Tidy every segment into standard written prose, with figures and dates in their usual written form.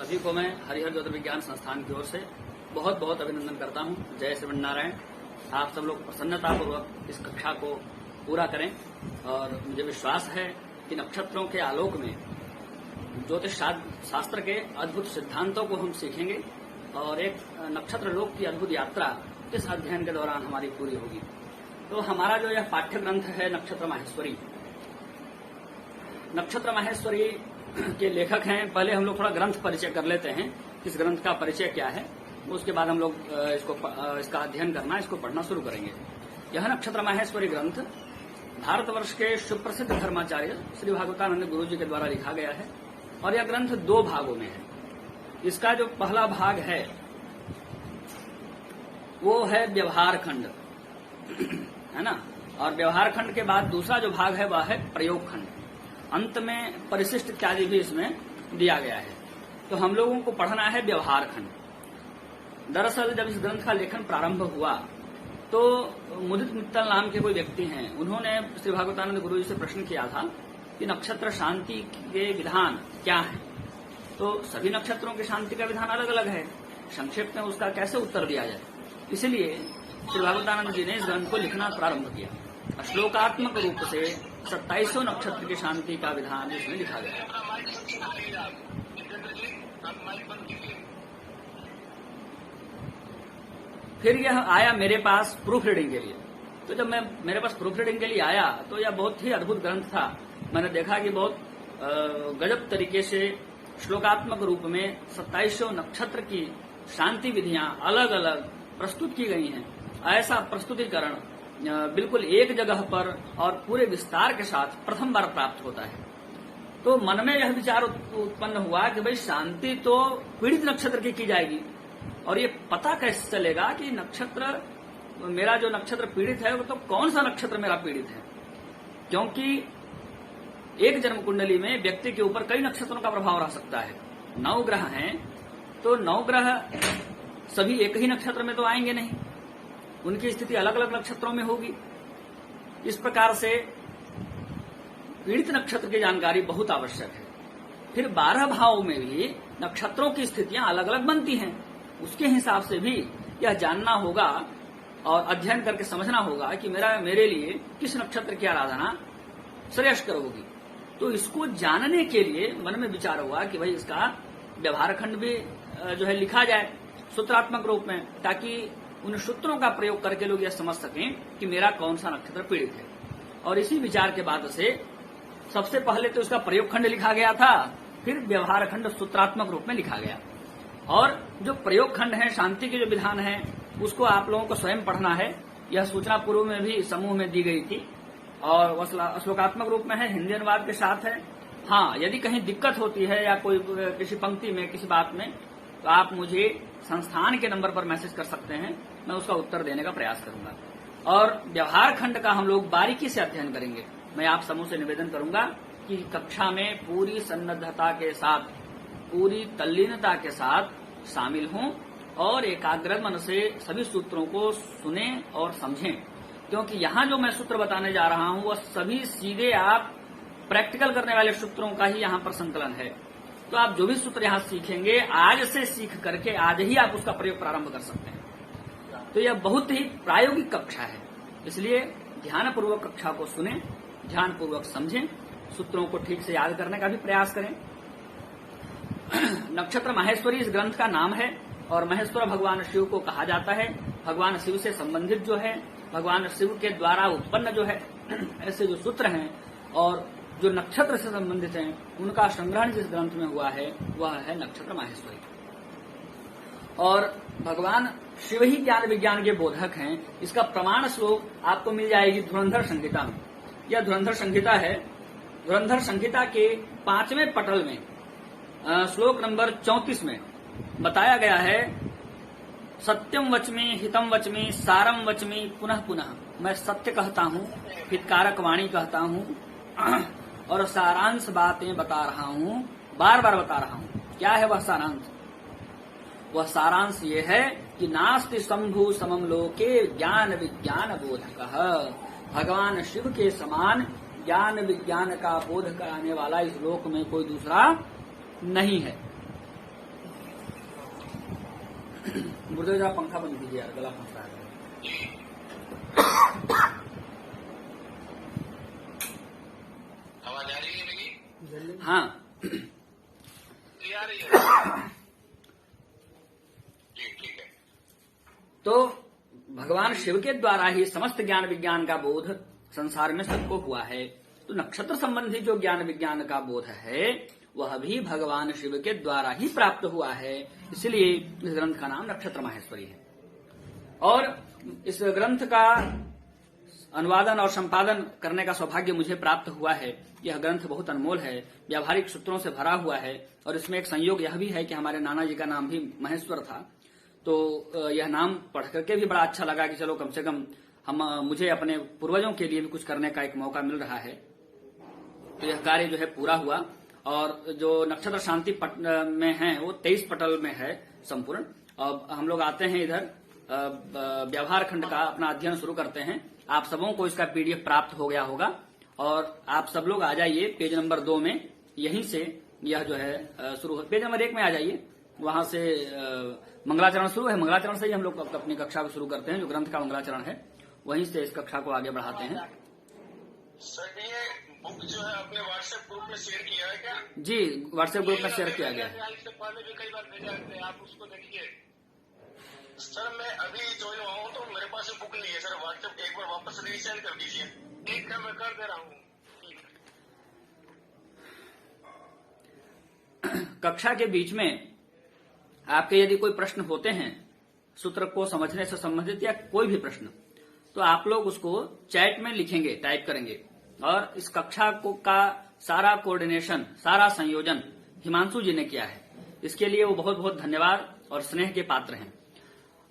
सभी को मैं हरिहर ज्योतिर्विज्ञान संस्थान की ओर से बहुत बहुत अभिनंदन करता हूं। जय श्री नारायण। आप सब लोग प्रसन्नतापूर्वक इस कक्षा को पूरा करें और मुझे विश्वास है कि नक्षत्रों के आलोक में ज्योतिष शास्त्र के अद्भुत सिद्धांतों को हम सीखेंगे और एक नक्षत्र लोक की अद्भुत यात्रा इस अध्ययन के दौरान हमारी पूरी होगी। तो हमारा जो यह पाठ्य ग्रंथ है नक्षत्र माहेश्वरी, नक्षत्र माहेश्वरी के लेखक हैं। पहले हम लोग थोड़ा ग्रंथ परिचय कर लेते हैं, इस ग्रंथ का परिचय क्या है, उसके बाद हम लोग इसका अध्ययन करना, इसको पढ़ना शुरू करेंगे। यह नक्षत्र माहेश्वरी ग्रंथ भारतवर्ष के सुप्रसिद्ध धर्माचार्य श्री भागवतानंद गुरु जी के द्वारा लिखा गया है और यह ग्रंथ 2 भागों में है। इसका जो पहला भाग है वो है व्यवहार खंड, है ना, और व्यवहार खंड के बाद दूसरा जो भाग है वह है प्रयोग खंड। अंत में परिशिष्ट इत्यादि भी इसमें दिया गया है। तो हम लोगों को पढ़ना है व्यवहार खंड। दरअसल जब इस ग्रंथ का लेखन प्रारंभ हुआ तो मुदित मित्तल नाम के कोई व्यक्ति हैं, उन्होंने श्री भागवतानंद गुरु जी से प्रश्न किया था कि नक्षत्र शांति के विधान क्या है। तो सभी नक्षत्रों के शांति का विधान अलग अलग है, संक्षेप में उसका कैसे उत्तर दिया जाए। इसलिए श्री भागवतानंद जी ने इस ग्रंथ को लिखना प्रारंभ किया। श्लोकात्मक रूप से 27 नक्षत्र की शांति का विधान इसमें लिखा गया। फिर यह आया मेरे पास प्रूफ रीडिंग के लिए। तो जब मेरे पास प्रूफ रीडिंग के लिए आया तो यह बहुत ही अद्भुत ग्रंथ था। मैंने देखा कि बहुत गजब तरीके से श्लोकात्मक रूप में 27 नक्षत्र की शांति विधियां अलग अलग प्रस्तुत की गई हैं। ऐसा प्रस्तुतिकरण बिल्कुल एक जगह पर और पूरे विस्तार के साथ प्रथम बार प्राप्त होता है। तो मन में यह विचार उत्पन्न हुआ कि भाई शांति तो पीड़ित नक्षत्र की जाएगी और ये पता कैसे चलेगा कि नक्षत्र, मेरा जो नक्षत्र पीड़ित है वो तो कौन सा नक्षत्र मेरा पीड़ित है, क्योंकि एक जन्म कुंडली में व्यक्ति के ऊपर कई नक्षत्रों का प्रभाव रह सकता है। 9 ग्रह हैं तो 9 ग्रह सभी एक ही नक्षत्र में तो आएंगे नहीं, उनकी स्थिति अलग अलग नक्षत्रों में होगी। इस प्रकार से पीड़ित नक्षत्र की जानकारी बहुत आवश्यक है। फिर 12 भावों में भी नक्षत्रों की स्थितियां अलग अलग बनती हैं, उसके हिसाब से भी यह जानना होगा और अध्ययन करके समझना होगा कि मेरे लिए किस नक्षत्र की आराधना श्रेयस्कर होगी। तो इसको जानने के लिए मन में विचार हुआ कि भाई इसका व्यवहार खंड भी जो है लिखा जाए सूत्रात्मक रूप में, ताकि उन सूत्रों का प्रयोग करके लोग यह समझ सकें कि मेरा कौन सा नक्षत्र पीड़ित है। और इसी विचार के बाद से सबसे पहले तो उसका प्रयोग खंड लिखा गया था, फिर व्यवहार खंड सूत्रात्मक रूप में लिखा गया। और जो प्रयोग खंड है, शांति के जो विधान है, उसको आप लोगों को स्वयं पढ़ना है। यह सूचना पूर्व में भी समूह में दी गई थी और वह श्लोकात्मक रूप में है, हिंदी अनुवाद के साथ है। हाँ, यदि कहीं दिक्कत होती है या कोई किसी पंक्ति में किसी बात में, तो आप मुझे संस्थान के नंबर पर मैसेज कर सकते हैं, मैं उसका उत्तर देने का प्रयास करूंगा। और व्यवहार खंड का हम लोग बारीकी से अध्ययन करेंगे। मैं आप समूह से निवेदन करूंगा कि कक्षा में पूरी सन्नद्धता के साथ, पूरी तल्लीनता के साथ शामिल हों और एकाग्र मन से सभी सूत्रों को सुने और समझें, क्योंकि यहाँ जो मैं सूत्र बताने जा रहा हूँ वह सभी सीधे आप प्रैक्टिकल करने वाले सूत्रों का ही यहाँ पर संकलन है। तो आप जो भी सूत्र यहाँ सीखेंगे, आज से सीख करके आज ही आप उसका प्रयोग प्रारंभ कर सकते हैं। तो यह बहुत ही प्रायोगिक कक्षा है, इसलिए ध्यानपूर्वक कक्षा को सुने, ध्यानपूर्वक समझें, सूत्रों को ठीक से याद करने का भी प्रयास करें। नक्षत्र माहेश्वरी इस ग्रंथ का नाम है और महेश्वर भगवान शिव को कहा जाता है। भगवान शिव से संबंधित जो है, भगवान शिव के द्वारा उत्पन्न जो है ऐसे जो सूत्र हैं और जो नक्षत्र से संबंधित हैं, उनका संग्रहण जिस ग्रंथ में हुआ है वह है नक्षत्र माहेश्वरी। और भगवान शिव ही ज्ञान विज्ञान के बोधक हैं। इसका प्रमाण श्लोक आपको मिल जाएगी धुरंधर संहिता में। यह धुरंधर संहिता है। धुरंधर संहिता के 5वें पटल में श्लोक नंबर 34 में बताया गया है, सत्यम वचमी हितम वचमी सारम वचमी पुनः पुनः। मैं सत्य कहता हूँ, हितकारक वाणी कहता हूँ और सारांश बातें बता रहा हूँ, बार बार बता रहा हूँ। क्या है वह सारांश? वह सारांश ये है कि नास्ति शंभु समम लोके ज्ञान विज्ञान बोधकः। भगवान शिव के समान ज्ञान विज्ञान का बोध कराने वाला इस लोक में कोई दूसरा नहीं है। गुरुदेव जरा पंखा बंद कीजिए यार, गला फंस रहा है। आवाज आ रही है मेरी? हाँ आ रही है। ठीक है। तो भगवान शिव के द्वारा ही समस्त ज्ञान विज्ञान का बोध संसार में सबको हुआ है। तो नक्षत्र संबंधी जो ज्ञान विज्ञान का बोध है वह भी भगवान शिव के द्वारा ही प्राप्त हुआ है। इसलिए इस ग्रंथ का नाम नक्षत्र माहेश्वरी है। और इस ग्रंथ का अनुवादन और संपादन करने का सौभाग्य मुझे प्राप्त हुआ है। यह ग्रंथ बहुत अनमोल है, व्यावहारिक सूत्रों से भरा हुआ है। और इसमें एक संयोग यह भी है कि हमारे नाना जी का नाम भी महेश्वर था। तो यह नाम पढ़ करके भी बड़ा अच्छा लगा कि चलो कम से कम मुझे अपने पूर्वजों के लिए भी कुछ करने का एक मौका मिल रहा है। तो यह कार्य जो है पूरा हुआ। और जो नक्षत्र शांति में है वो 23 पटल में है संपूर्ण। अब हम लोग आते हैं इधर व्यवहार खंड का अपना अध्ययन शुरू करते हैं। आप सबों को इसका पीडीएफ प्राप्त हो गया होगा और आप सब लोग आ जाइए पेज नंबर 2 में। यहीं से यह जो है शुरू हो। पेज नंबर 1 में आ जाइए, वहां से मंगलाचरण शुरू है। मंगलाचरण से ही हम लोग अपनी कक्षा को शुरू करते हैं। जो ग्रंथ का मंगलाचरण है वहीं से इस कक्षा को आगे बढ़ाते हैं। सर ये बुक जो है अपने व्हाट्सएप ग्रुप में शेयर किया है क्या? जी, व्हाट्सएप ग्रुप में शेयर किया गया है। इससे पहले भी कई बार भेजा है, आप उसको देखिए। सर मैं अभी ज्वाइन हुआ हूँ तो मेरे पास बुक नहीं है सर। व्हाट्सएप एक बार वापस रीसेंड कर दीजिए। ठीक है, मैं कर दे रहा हूँ। कक्षा के बीच में आपके यदि कोई प्रश्न होते हैं सूत्र को समझने से संबंधित या कोई भी प्रश्न, तो आप लोग उसको चैट में लिखेंगे, टाइप करेंगे। और इस कक्षा का सारा कोऑर्डिनेशन, सारा संयोजन हिमांशु जी ने किया है। इसके लिए वो बहुत बहुत धन्यवाद और स्नेह के पात्र हैं।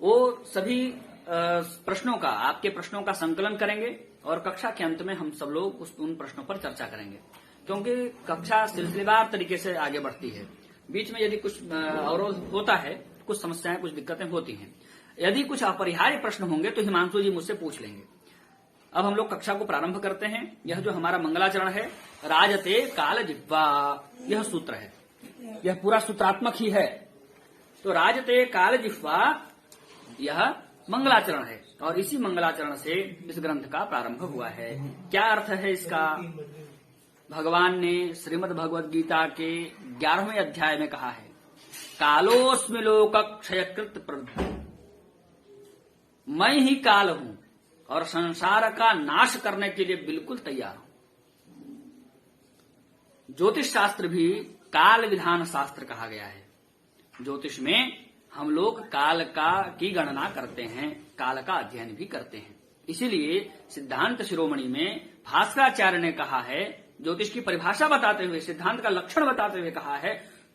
वो सभी प्रश्नों का, आपके प्रश्नों का संकलन करेंगे और कक्षा के अंत में हम सब लोग उन प्रश्नों पर चर्चा करेंगे। क्योंकि कक्षा सिलसिलेवार तरीके से आगे बढ़ती है। बीच में यदि कुछ अवरोध होता है, कुछ समस्याएं, कुछ दिक्कतें होती हैं, यदि कुछ अपरिहार्य प्रश्न होंगे तो हिमांशु जी मुझसे पूछ लेंगे। अब हम लोग कक्षा को प्रारंभ करते हैं। यह जो हमारा मंगलाचरण है, राजते काल जिह्वा, यह सूत्र है। यह पूरा सूत्रात्मक ही है। तो राजते काल जिह्वा यह मंगलाचरण है और इसी मंगलाचरण से इस ग्रंथ का प्रारंभ हुआ है। क्या अर्थ है इसका? भगवान ने श्रीमद् भगवद गीता के 11वें अध्याय में कहा है, कालोस्मि लोक क्षयकृत प्रवृत्ति, मैं ही काल हूं और संसार का नाश करने के लिए बिल्कुल तैयार हूं। ज्योतिष शास्त्र भी काल विधान शास्त्र कहा गया है। ज्योतिष में हम लोग काल की गणना करते हैं, काल का अध्ययन भी करते हैं। इसीलिए सिद्धांत शिरोमणि में भास्कराचार्य ने कहा है, ज्योतिष की परिभाषा बताते हुए, सिद्धांत का लक्षण बताते हुए कहा है,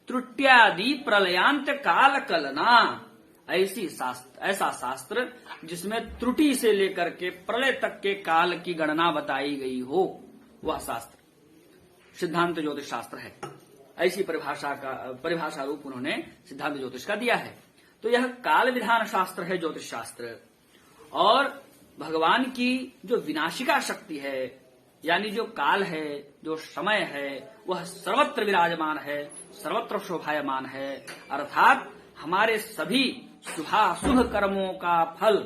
त्रुट्यादि प्रलयांत काल कलना, ऐसा शास्त्र जिसमें त्रुटि से लेकर के प्रलय तक के काल की गणना बताई गई हो, वह शास्त्र सिद्धांत ज्योतिष शास्त्र है। ऐसी परिभाषा रूप उन्होंने सिद्धांत ज्योतिष का दिया है। तो यह काल विधान शास्त्र है ज्योतिष शास्त्र। और भगवान की जो विनाशिका शक्ति है, यानी जो काल है, जो समय है, वह सर्वत्र विराजमान है, सर्वत्र शोभायमान है। अर्थात हमारे सभी शुभ कर्मों का फल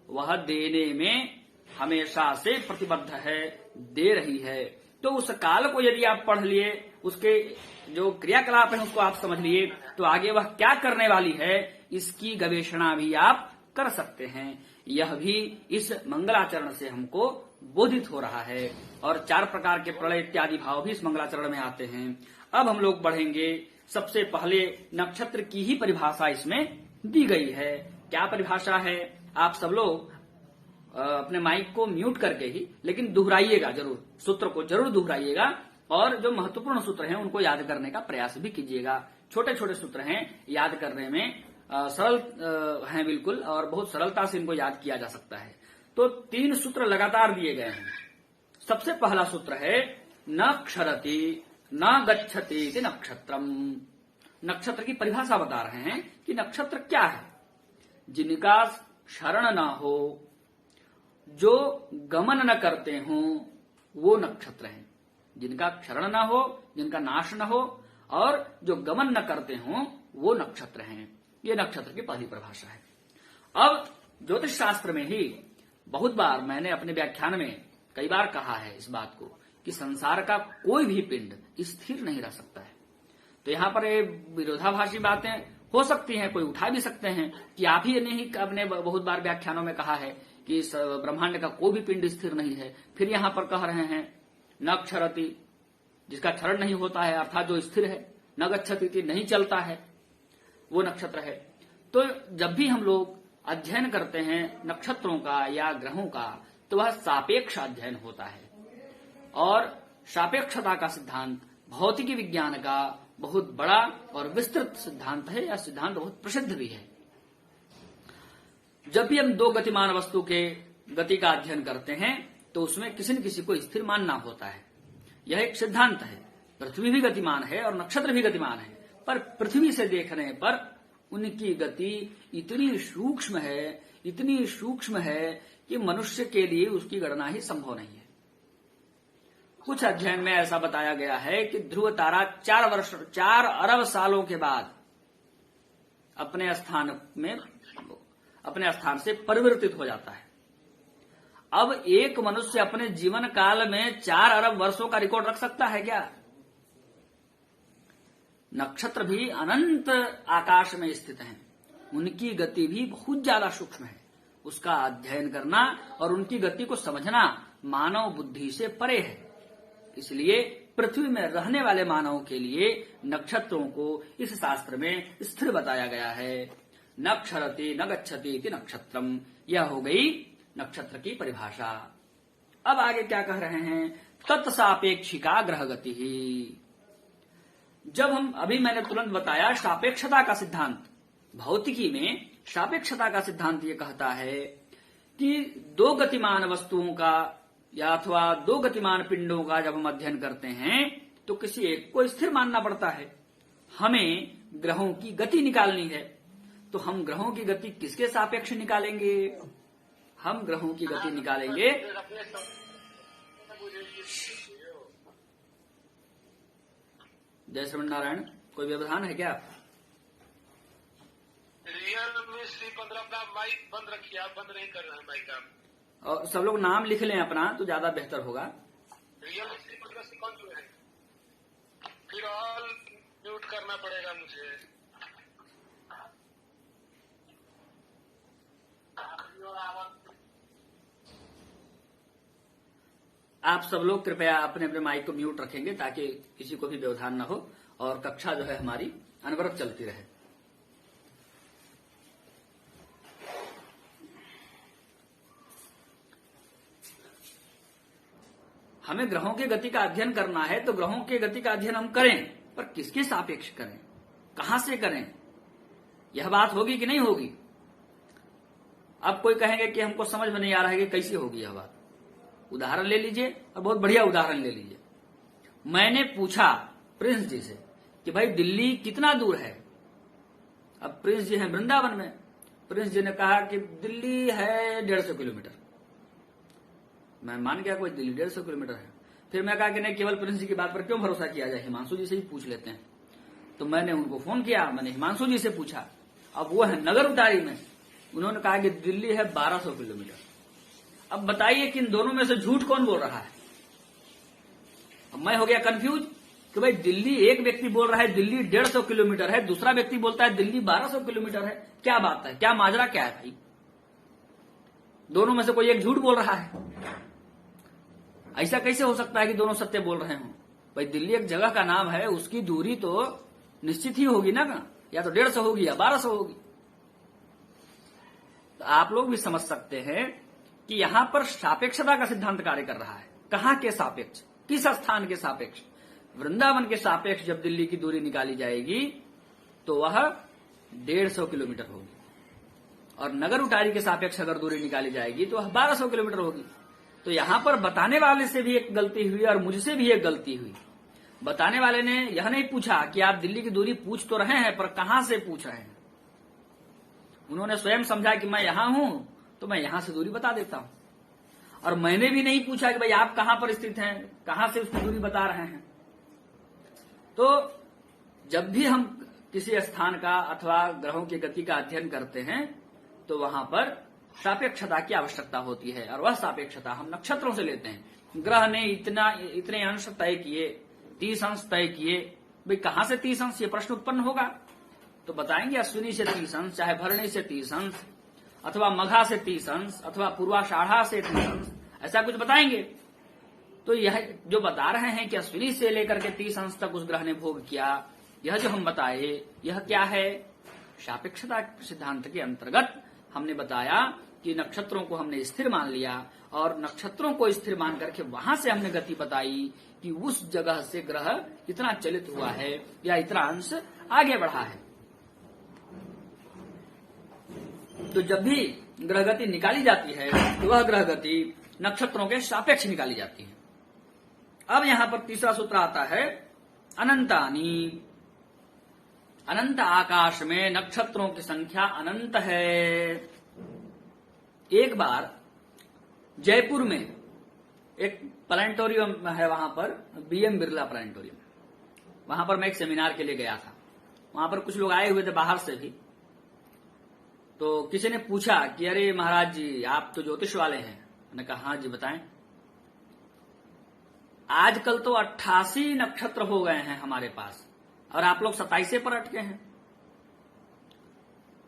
वह देने में हमेशा से प्रतिबद्ध है, दे रही है। तो उस काल को यदि आप पढ़ लिए, उसके जो क्रियाकलाप है उसको आप समझ लिए, तो आगे वह क्या करने वाली है इसकी गवेषणा भी आप कर सकते हैं। यह भी इस मंगलाचरण से हमको बोधित हो रहा है। और 4 प्रकार के प्रलय इत्यादि भाव भी इस मंगलाचरण में आते हैं। अब हम लोग बढ़ेंगे। सबसे पहले नक्षत्र की ही परिभाषा इसमें दी गई है। क्या परिभाषा है? आप सब लोग अपने माइक को म्यूट करके ही, लेकिन दोहराइएगा जरूर, सूत्र को जरूर दोहराइएगा और जो महत्वपूर्ण सूत्र हैं उनको याद करने का प्रयास भी कीजिएगा। छोटे छोटे सूत्र हैं, याद करने में सरल हैं बिल्कुल, और बहुत सरलता से इनको याद किया जा सकता है। तो 3 सूत्र लगातार दिए गए हैं। सबसे पहला सूत्र है न क्षरति न गच्छति नक्षत्रम। नक्षत्र की परिभाषा बता रहे हैं कि नक्षत्र क्या है। जिनका क्षरण न हो, जो गमन न करते हों, वो नक्षत्र हैं। जिनका क्षरण न हो, जिनका नाश न हो और जो गमन न करते हों, वो नक्षत्र हैं। ये नक्षत्र की पहली परिभाषा है। अब ज्योतिष शास्त्र में ही बहुत बार मैंने अपने व्याख्यान में कई बार कहा है इस बात को कि संसार का कोई भी पिंड स्थिर नहीं रह सकता है। तो यहाँ पर ये विरोधाभासी बातें हो सकती हैं, कोई उठा भी सकते हैं कि आप ही नहीं अपने बहुत बार व्याख्यानों में कहा है कि इस ब्रह्मांड का कोई भी पिंड स्थिर नहीं है। फिर यहाँ पर कह रहे हैं न क्षरति, जिसका क्षरण नहीं होता है, अर्थात जो स्थिर है, न गच्छति, नहीं चलता है, वो नक्षत्र है। तो जब भी हम लोग अध्ययन करते हैं नक्षत्रों का या ग्रहों का, तो वह सापेक्ष अध्ययन होता है। और सापेक्षता का सिद्धांत भौतिकी विज्ञान का बहुत बड़ा और विस्तृत सिद्धांत है, यह सिद्धांत बहुत प्रसिद्ध भी है। जब भी हम दो गतिमान वस्तु के गति का अध्ययन करते हैं तो उसमें किसी न किसी को स्थिर मानना होता है। यह एक सिद्धांत है। पृथ्वी भी गतिमान है और नक्षत्र भी गतिमान है, पर पृथ्वी से देखने पर उनकी गति इतनी सूक्ष्म है कि मनुष्य के लिए उसकी गणना ही संभव नहीं है। कुछ अध्ययन में ऐसा बताया गया है कि ध्रुव तारा 4 अरब सालों के बाद अपने स्थान से परिवर्तित हो जाता है। अब एक मनुष्य अपने जीवन काल में 4 अरब वर्षों का रिकॉर्ड रख सकता है क्या? नक्षत्र भी अनंत आकाश में स्थित हैं, उनकी गति भी बहुत ज्यादा सूक्ष्म है। उसका अध्ययन करना और उनकी गति को समझना मानव बुद्धि से परे है। इसलिए पृथ्वी में रहने वाले मानव के लिए नक्षत्रों को इस शास्त्र में स्थिर बताया गया है। न क्षरति न गच्छति इति नक्षत्रम, यह हो गई नक्षत्र की परिभाषा। अब आगे क्या कह रहे हैं? तत्सापेक्षिका ग्रह गति ही। जब हम अभी मैंने तुरंत बताया सापेक्षता का सिद्धांत, भौतिकी में सापेक्षता का सिद्धांत ये कहता है कि दो गतिमान वस्तुओं का या अथवा दो गतिमान पिंडों का जब हम अध्ययन करते हैं तो किसी एक को स्थिर मानना पड़ता है। हमें ग्रहों की गति निकालनी है, तो हम ग्रहों की गति किसके सापेक्ष निकालेंगे? हम ग्रहों की गति निकालेंगे जय श्री नारायण। कोई व्यवधान है क्या? रियल में श्री15 अपना माइक बंद रखिए, आप बंद नहीं कर रहे हैं माइक आप। और सब लोग नाम लिख लें अपना तो ज्यादा बेहतर होगा। रियल में श्री15 से कौन जुड़े हैं? फिर ऑल म्यूट करना पड़ेगा मुझे। आप सब लोग कृपया अपने अपने माइक को म्यूट रखेंगे ताकि किसी को भी व्यवधान न हो और कक्षा जो है हमारी अनवरत चलती रहे। हमें ग्रहों की गति का अध्ययन करना है, तो ग्रहों की गति का अध्ययन हम करें, पर किसके सापेक्ष करें, कहां से करें, यह बात होगी कि नहीं होगी? अब कोई कहेंगे कि हमको समझ में नहीं आ रहा है कि कैसे होगी यह बात। उदाहरण ले लीजिए, और बहुत बढ़िया उदाहरण ले लीजिए। मैंने पूछा प्रिंस जी से कि भाई दिल्ली कितना दूर है। अब प्रिंस जी हैं वृंदावन में। प्रिंस जी ने कहा कि दिल्ली है 150 किलोमीटर। मैं मान गया कोई दिल्ली 150 किलोमीटर है। फिर मैं कहा कि नहीं, केवल प्रिंस जी की बात पर क्यों भरोसा किया जाए, हिमांशु जी से ही पूछ लेते हैं। तो मैंने उनको फोन किया, मैंने हिमांशु जी से पूछा। अब वो है नगर उटारी में, उन्होंने कहा कि दिल्ली है 1200 किलोमीटर। अब बताइए कि इन दोनों में से झूठ कौन बोल रहा है? अब मैं हो गया कंफ्यूज कि भाई दिल्ली, एक व्यक्ति बोल रहा है दिल्ली 150 किलोमीटर है, दूसरा व्यक्ति बोलता है दिल्ली 1200 किलोमीटर है। क्या बात है, क्या माजरा क्या है भाई? दोनों में से कोई एक झूठ बोल रहा है। ऐसा कैसे हो सकता है कि दोनों सत्य बोल रहे हों? भाई दिल्ली एक जगह का नाम है, उसकी दूरी तो निश्चित ही होगी ना, या तो 150 होगी या 1200 होगी। तो आप लोग भी समझ सकते हैं कि यहां पर सापेक्षता का सिद्धांत कार्य कर रहा है। कहां के सापेक्ष, किस स्थान के सापेक्ष? वृंदावन के सापेक्ष जब दिल्ली की दूरी निकाली जाएगी तो वह 150 किलोमीटर होगी, और नगर उटारी के सापेक्ष अगर दूरी निकाली जाएगी तो वह 1200 किलोमीटर होगी। तो यहां पर बताने वाले से भी एक गलती हुई और मुझसे भी एक गलती हुई। बताने वाले ने यह नहीं पूछा कि आप दिल्ली की दूरी पूछ तो रहे हैं, पर कहां से पूछ रहे हैं। उन्होंने स्वयं समझा कि मैं यहां हूं तो मैं यहां से दूरी बता देता हूं, और मैंने भी नहीं पूछा कि भाई आप कहां पर स्थित हैं, कहां से उसकी दूरी बता रहे हैं। तो जब भी हम किसी स्थान का अथवा ग्रहों की गति का अध्ययन करते हैं तो वहां पर सापेक्षता की आवश्यकता होती है, और वह सापेक्षता हम नक्षत्रों से लेते हैं। ग्रह ने इतने अंश तय किए, 30 अंश तय किए, भाई कहां से 30 अंश, ये प्रश्न उत्पन्न होगा। तो बताएंगे अश्विनी से 30 अंश, चाहे भरणी से 30 अंश, अथवा मघा से 30 अंश, अथवा पूर्वाषाढ़ा से 30 अंश, ऐसा कुछ बताएंगे। तो यह जो बता रहे हैं कि अश्विनी से लेकर के 30 अंश तक उस ग्रह ने भोग किया, यह जो हम बताए, यह क्या है? सापेक्षता सिद्धांत के अंतर्गत हमने बताया कि नक्षत्रों को हमने स्थिर मान लिया, और नक्षत्रों को स्थिर मान करके वहां से हमने गति बताई कि उस जगह से ग्रह इतना चलित हुआ है या इतना अंश आगे बढ़ा है। तो जब भी ग्रह गति निकाली जाती है तो वह ग्रह गति नक्षत्रों के सापेक्ष निकाली जाती है। अब यहां पर तीसरा सूत्र आता है अनंतानी। अनंत आकाश में नक्षत्रों की संख्या अनंत है। एक बार जयपुर में एक प्लानिटोरियम है, वहां पर बीएम बिरला प्लानिटोरियम, वहां पर मैं एक सेमिनार के लिए गया था। वहां पर कुछ लोग आए हुए थे बाहर से भी। तो किसी ने पूछा कि अरे महाराज जी, आप तो ज्योतिष वाले हैं। मैंने कहा हाँ जी बताएं। आजकल तो 88 नक्षत्र हो गए हैं हमारे पास, और आप लोग 27 पर अटके हैं।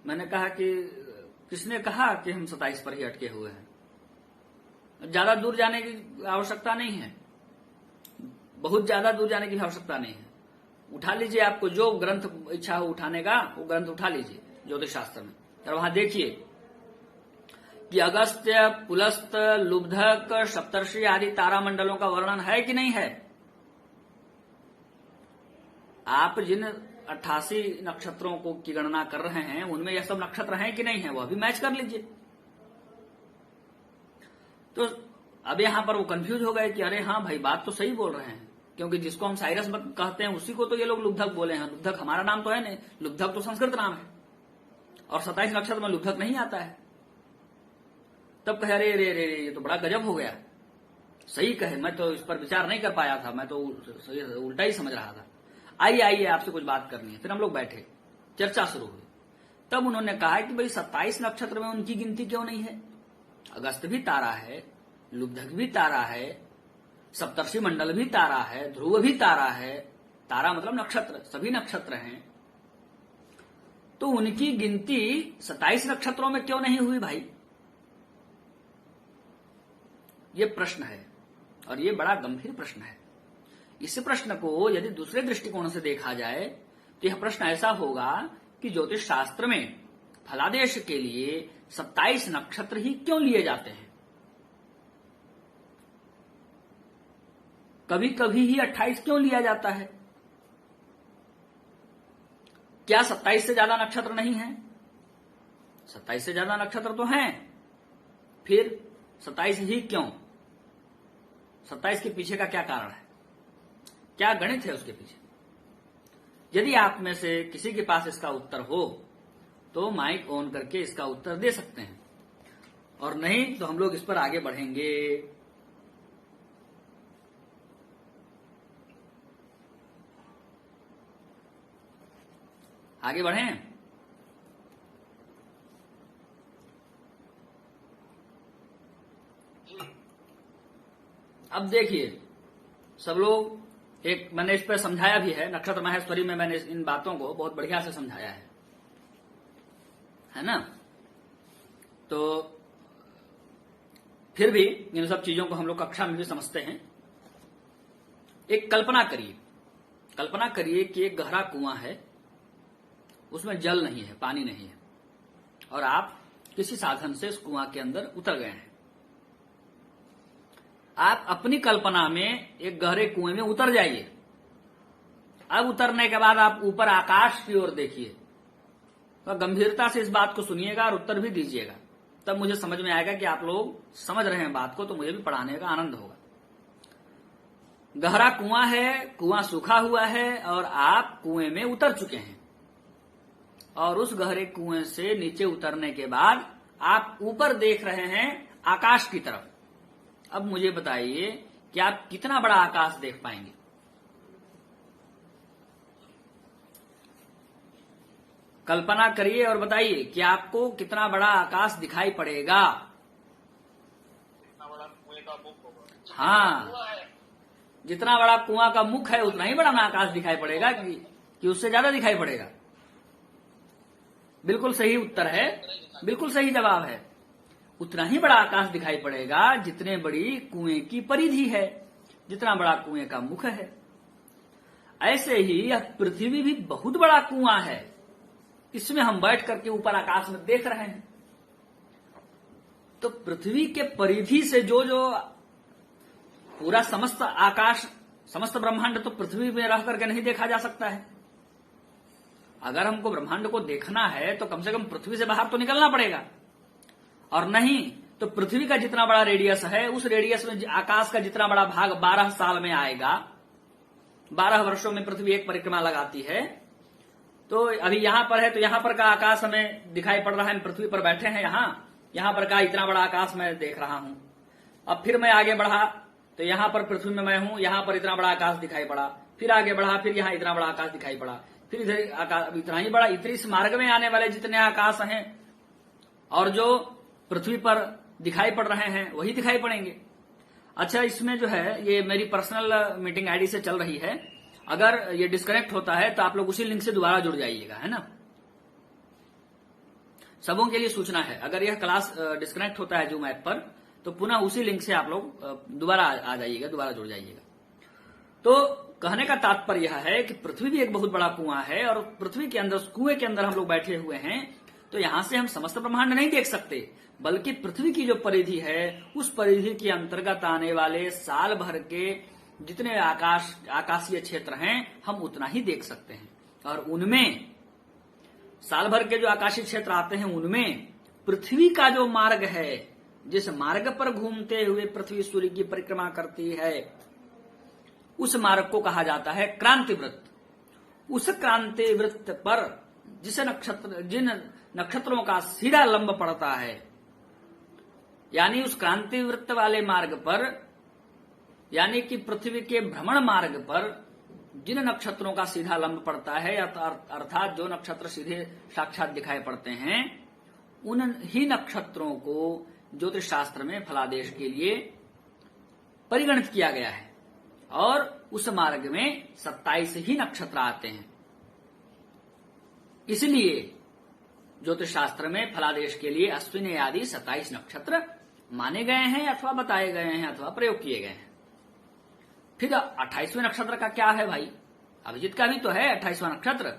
मैंने कहा कि किसने कहा कि हम 27 पर ही अटके हुए हैं? ज्यादा दूर जाने की आवश्यकता नहीं है, बहुत ज्यादा दूर जाने की आवश्यकता नहीं है। उठा लीजिए, आपको जो ग्रंथ इच्छा हो उठाने का, वो ग्रंथ उठा लीजिए ज्योतिष शास्त्र में, और वहां देखिए कि अगस्त्य, पुलस्त, लुब्धक, सप्तर्षि आदि तारामंडलों का वर्णन है कि नहीं है। आप जिन 88 नक्षत्रों को की गणना कर रहे हैं उनमें यह सब नक्षत्र हैं कि नहीं है, वह भी मैच कर लीजिए। तो अब यहां पर वो कंफ्यूज हो गए कि अरे हाँ भाई, बात तो सही बोल रहे हैं, क्योंकि जिसको हम साइरस कहते हैं उसी को तो ये लोग लुब्धक बोले हैं। लुब्धक हमारा नाम तो है नहीं, लुब्धक तो संस्कृत नाम है, और 27 नक्षत्र में लुब्धक नहीं आता है। तब कहे अरे रे रे ये तो बड़ा गजब हो गया। सही कहे, मैं तो इस पर विचार नहीं कर पाया था, मैं तो उल्टा ही समझ रहा था। आइए आइए, आपसे कुछ बात करनी है। फिर हम लोग बैठे, चर्चा शुरू हुई। तब उन्होंने कहा कि भाई 27 नक्षत्र में उनकी गिनती क्यों नहीं है? अगस्त भी तारा है, लुब्धक भी तारा है, सप्तर्षि मंडल भी तारा है, ध्रुव भी तारा है। तारा मतलब नक्षत्र, सभी नक्षत्र हैं। तो उनकी गिनती 27 नक्षत्रों में क्यों नहीं हुई भाई? ये प्रश्न है, और ये बड़ा गंभीर प्रश्न है। इस प्रश्न को यदि दूसरे दृष्टिकोण से देखा जाए तो यह प्रश्न ऐसा होगा कि ज्योतिष शास्त्र में फलादेश के लिए 27 नक्षत्र ही क्यों लिए जाते हैं? कभी कभी ही 28 क्यों लिया जाता है? क्या 27 से ज्यादा नक्षत्र नहीं है? 27 से ज्यादा नक्षत्र तो हैं, फिर 27 ही क्यों? 27 के पीछे का क्या कारण है? क्या गणित है उसके पीछे? यदि आप में से किसी के पास इसका उत्तर हो तो माइक ऑन करके इसका उत्तर दे सकते हैं, और नहीं तो हम लोग इस पर आगे बढ़ेंगे। आगे बढ़ें। अब देखिए, सब लोग मैंने इस पर समझाया भी है, नक्षत्र माहेश्वरी में मैंने इन बातों को बहुत बढ़िया से समझाया है ना। तो फिर भी इन सब चीजों को हम लोग कक्षा में भी समझते हैं। एक कल्पना करिए कि एक गहरा कुआं है, उसमें जल नहीं है, पानी नहीं है, और आप किसी साधन से इस कुआं के अंदर उतर गए हैं। आप अपनी कल्पना में एक गहरे कुएं में उतर जाइए। अब उतरने के बाद आप ऊपर आकाश की ओर देखिए, तो गंभीरता से इस बात को सुनिएगा और उत्तर भी दीजिएगा। तब मुझे समझ में आएगा कि आप लोग समझ रहे हैं बात को, तो मुझे भी पढ़ाने का आनंद होगा। गहरा कुआं है, कुआं सूखा हुआ है, और आप कुएं में उतर चुके हैं, और उस गहरे कुएं से नीचे उतरने के बाद आप ऊपर देख रहे हैं आकाश की तरफ। अब मुझे बताइए कि आप कितना बड़ा आकाश देख पाएंगे? कल्पना करिए और बताइए कि आपको कितना बड़ा आकाश दिखाई पड़ेगा। इतना बड़ा कुएं का मुख होगा। हाँ, कुआं है। जितना बड़ा कुआं का मुख है उतना ही बड़ा ना आकाश दिखाई पड़ेगा कि उससे ज्यादा दिखाई पड़ेगा। बिल्कुल सही उत्तर है, बिल्कुल सही जवाब है। उतना ही बड़ा आकाश दिखाई पड़ेगा जितने बड़ी कुएं की परिधि है, जितना बड़ा कुएं का मुख है। ऐसे ही यह पृथ्वी भी बहुत बड़ा कुआं है। इसमें हम बैठ करके ऊपर आकाश में देख रहे हैं। तो पृथ्वी के परिधि से जो जो पूरा समस्त आकाश, समस्त ब्रह्मांड तो पृथ्वी में रह करके नहीं देखा जा सकता है। अगर हमको ब्रह्मांड को देखना है तो कम से कम पृथ्वी से बाहर तो निकलना पड़ेगा, और नहीं तो पृथ्वी का जितना बड़ा रेडियस है उस रेडियस में आकाश का जितना बड़ा भाग 12 साल में आएगा। 12 वर्षों में पृथ्वी एक परिक्रमा लगाती है। तो अभी यहां पर है तो यहां पर का आकाश हमें दिखाई पड़ रहा है। हम पृथ्वी पर बैठे हैं, यहां पर का इतना बड़ा आकाश मैं देख रहा हूं। अब फिर मैं आगे बढ़ा तो यहां पर पृथ्वी में मैं हूं, यहां पर इतना बड़ा आकाश दिखाई पड़ा। फिर आगे बढ़ा, फिर यहां इतना बड़ा आकाश दिखाई पड़ा। फिर इधर आकाश इतना ही बड़ा। इतनी इस मार्ग में आने वाले जितने आकाश हैं और जो पृथ्वी पर दिखाई पड़ रहे हैं वही दिखाई पड़ेंगे। अच्छा, इसमें जो है ये मेरी पर्सनल मीटिंग आईडी से चल रही है। अगर ये डिस्कनेक्ट होता है तो आप लोग उसी लिंक से दोबारा जुड़ जाइएगा, है ना। सबों के लिए सूचना है, अगर यह क्लास डिस्कनेक्ट होता है जूम ऐप पर तो पुनः उसी लिंक से आप लोग दोबारा आ जाइएगा, दोबारा जुड़ जाइएगा। तो कहने का तात्पर्य यह है कि पृथ्वी भी एक बहुत बड़ा कुआं है, और पृथ्वी के अंदर, कुएं के अंदर हम लोग बैठे हुए हैं। तो यहां से हम समस्त ब्रह्मांड नहीं देख सकते, बल्कि पृथ्वी की जो परिधि है उस परिधि के अंतर्गत आने वाले साल भर के जितने आकाशीय क्षेत्र हैं हम उतना ही देख सकते हैं। और उनमें साल भर के जो आकाशीय क्षेत्र आते हैं उनमें पृथ्वी का जो मार्ग है, जिस मार्ग पर घूमते हुए पृथ्वी सूर्य की परिक्रमा करती है, उस मार्ग को कहा जाता है क्रांति वृत्त। उस क्रांति वृत्त पर जिन नक्षत्रों का सीधा लंब पड़ता है, यानी उस क्रांति वृत्त वाले मार्ग पर, यानी कि पृथ्वी के भ्रमण मार्ग पर जिन नक्षत्रों का सीधा लंब पड़ता है, अर्थात जो नक्षत्र सीधे साक्षात दिखाई पड़ते हैं, उन ही नक्षत्रों को ज्योतिष शास्त्र में फलादेश के लिए परिगणित किया गया है। और उस मार्ग में 27 ही नक्षत्र आते हैं। इसलिए ज्योतिष शास्त्र में फलादेश के लिए अश्विनी आदि 27 नक्षत्र माने गए हैं, अथवा बताए गए हैं, अथवा प्रयोग किए गए हैं। फिर 28वें नक्षत्र का क्या है भाई? अभिजीत का भी तो है 28वां नक्षत्र।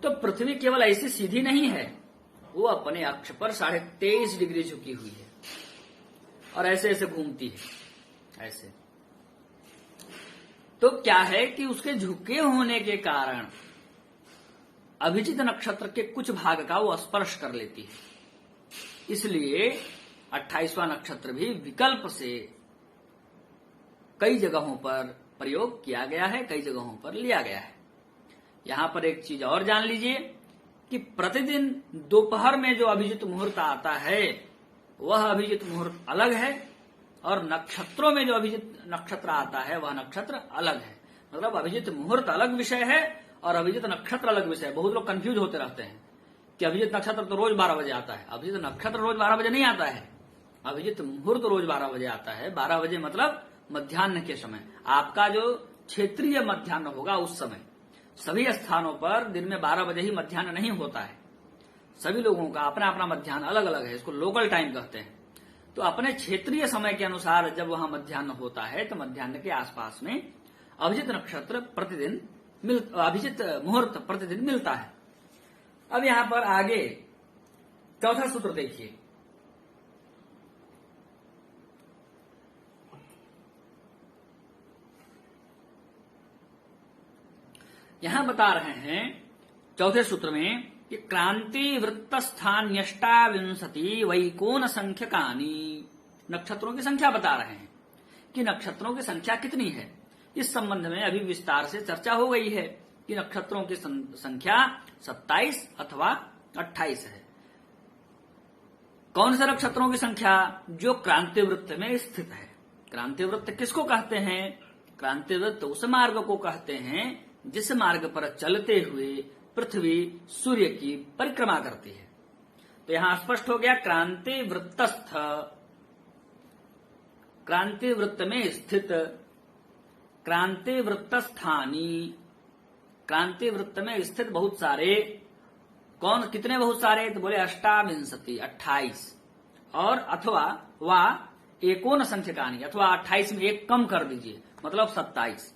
तो पृथ्वी केवल ऐसी सीधी नहीं है, वो अपने अक्ष पर 23.5 डिग्री झुकी हुई है और ऐसे ऐसे घूमती है ऐसे। तो क्या है कि उसके झुके होने के कारण अभिजीत नक्षत्र के कुछ भाग का वो स्पर्श कर लेती है। इसलिए 28वां नक्षत्र भी विकल्प से कई जगहों पर प्रयोग किया गया है, कई जगहों पर लिया गया है। यहां पर एक चीज और जान लीजिए कि प्रतिदिन दोपहर में जो अभिजीत मुहूर्त आता है वह अभिजीत मुहूर्त अलग है, और नक्षत्रों में जो अभिजीत नक्षत्र आता है वह नक्षत्र अलग है। मतलब अभिजीत मुहूर्त अलग विषय है और अभिजीत नक्षत्र अलग विषय है। बहुत लोग कंफ्यूज होते रहते हैं कि अभिजीत नक्षत्र तो रोज 12 बजे आता है। अभिजीत नक्षत्र रोज 12 बजे नहीं आता है, अभिजीत मुहूर्त रोज 12 बजे आता है। 12 बजे मतलब मध्याह्न के समय, आपका जो क्षेत्रीय मध्याह्न होगा उस समय। सभी स्थानों पर दिन में 12 बजे ही मध्याह्न नहीं होता है। सभी लोगों का अपना अपना मध्याह्न अलग अलग है, इसको लोकल टाइम कहते हैं। तो अपने क्षेत्रीय समय के अनुसार जब वहां मध्याह्न होता है तो मध्याह्न के आसपास में अभिजीत नक्षत्र प्रतिदिन अभिजीत मुहूर्त प्रतिदिन मिलता है। अब यहां पर आगे चौथा सूत्र देखिए। यहां बता रहे हैं चौथे सूत्र में कि क्रांति वृत्त स्थान 28 वैकोन संख्यकानी, नक्षत्रों की संख्या बता रहे हैं कि नक्षत्रों की संख्या कितनी है। इस संबंध में अभी विस्तार से चर्चा हो गई है कि नक्षत्रों की संख्या 27 अथवा 28 है। कौन से नक्षत्रों की संख्या? जो क्रांति वृत्त में स्थित है। क्रांति वृत्त किसको कहते हैं? क्रांति वृत्त उस मार्ग को कहते हैं जिस मार्ग पर चलते हुए पृथ्वी सूर्य की परिक्रमा करती है। तो यहां स्पष्ट हो गया, क्रांति वृत्तस्थ, क्रांति वृत्त में स्थित, क्रांति वृत्तस्थानी, क्रांति वृत्त में स्थित बहुत सारे, कौन कितने बहुत सारे, तो बोले अष्टाविंशति 28, और अथवा वा एकोन संख्यकानी, अथवा 28 में एक कम कर दीजिए मतलब 27।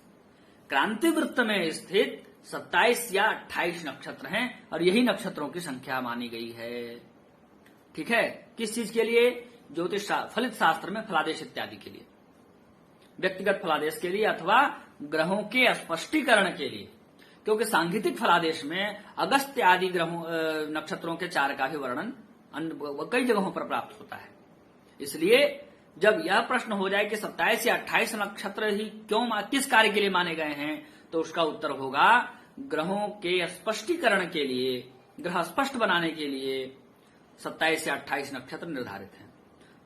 क्रांति वृत्त में स्थित 27 या 28 नक्षत्र हैं और यही नक्षत्रों की संख्या मानी गई है। ठीक है, किस चीज के लिए? ज्योतिष फलित शास्त्र में फलादेश इत्यादि के लिए, व्यक्तिगत फलादेश के लिए अथवा ग्रहों के स्पष्टीकरण के लिए, क्योंकि सांगीतिक फलादेश में अगस्त्य आदि ग्रहों नक्षत्रों के चार का भी वर्णन कई जगहों पर प्राप्त होता है। इसलिए जब यह प्रश्न हो जाए कि 27 या 28 नक्षत्र ही क्यों किस कार्य के लिए माने गए हैं, तो उसका उत्तर होगा ग्रहों के स्पष्टीकरण के लिए, ग्रह स्पष्ट बनाने के लिए 27 या 28 नक्षत्र निर्धारित हैं।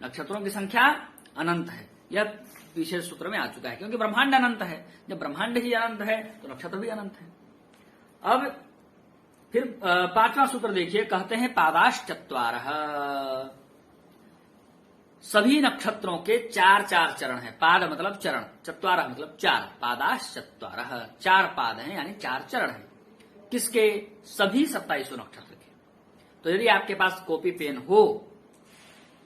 नक्षत्रों की संख्या अनंत है, यह विशेष सूत्र में आ चुका है, क्योंकि ब्रह्मांड अनंत है। जब ब्रह्मांड ही अनंत है तो नक्षत्र भी अनंत है। अब फिर पांचवा सूत्र देखिए, कहते हैं पादाश्चत्वारः, सभी नक्षत्रों के चार चार चरण है। पाद मतलब चरण, चत्वारः मतलब चार, पादाश्चत्वारः, चार पाद हैं यानी चार चरण हैं। किसके? सभी 27 नक्षत्र के। तो यदि आपके पास कॉपी पेन हो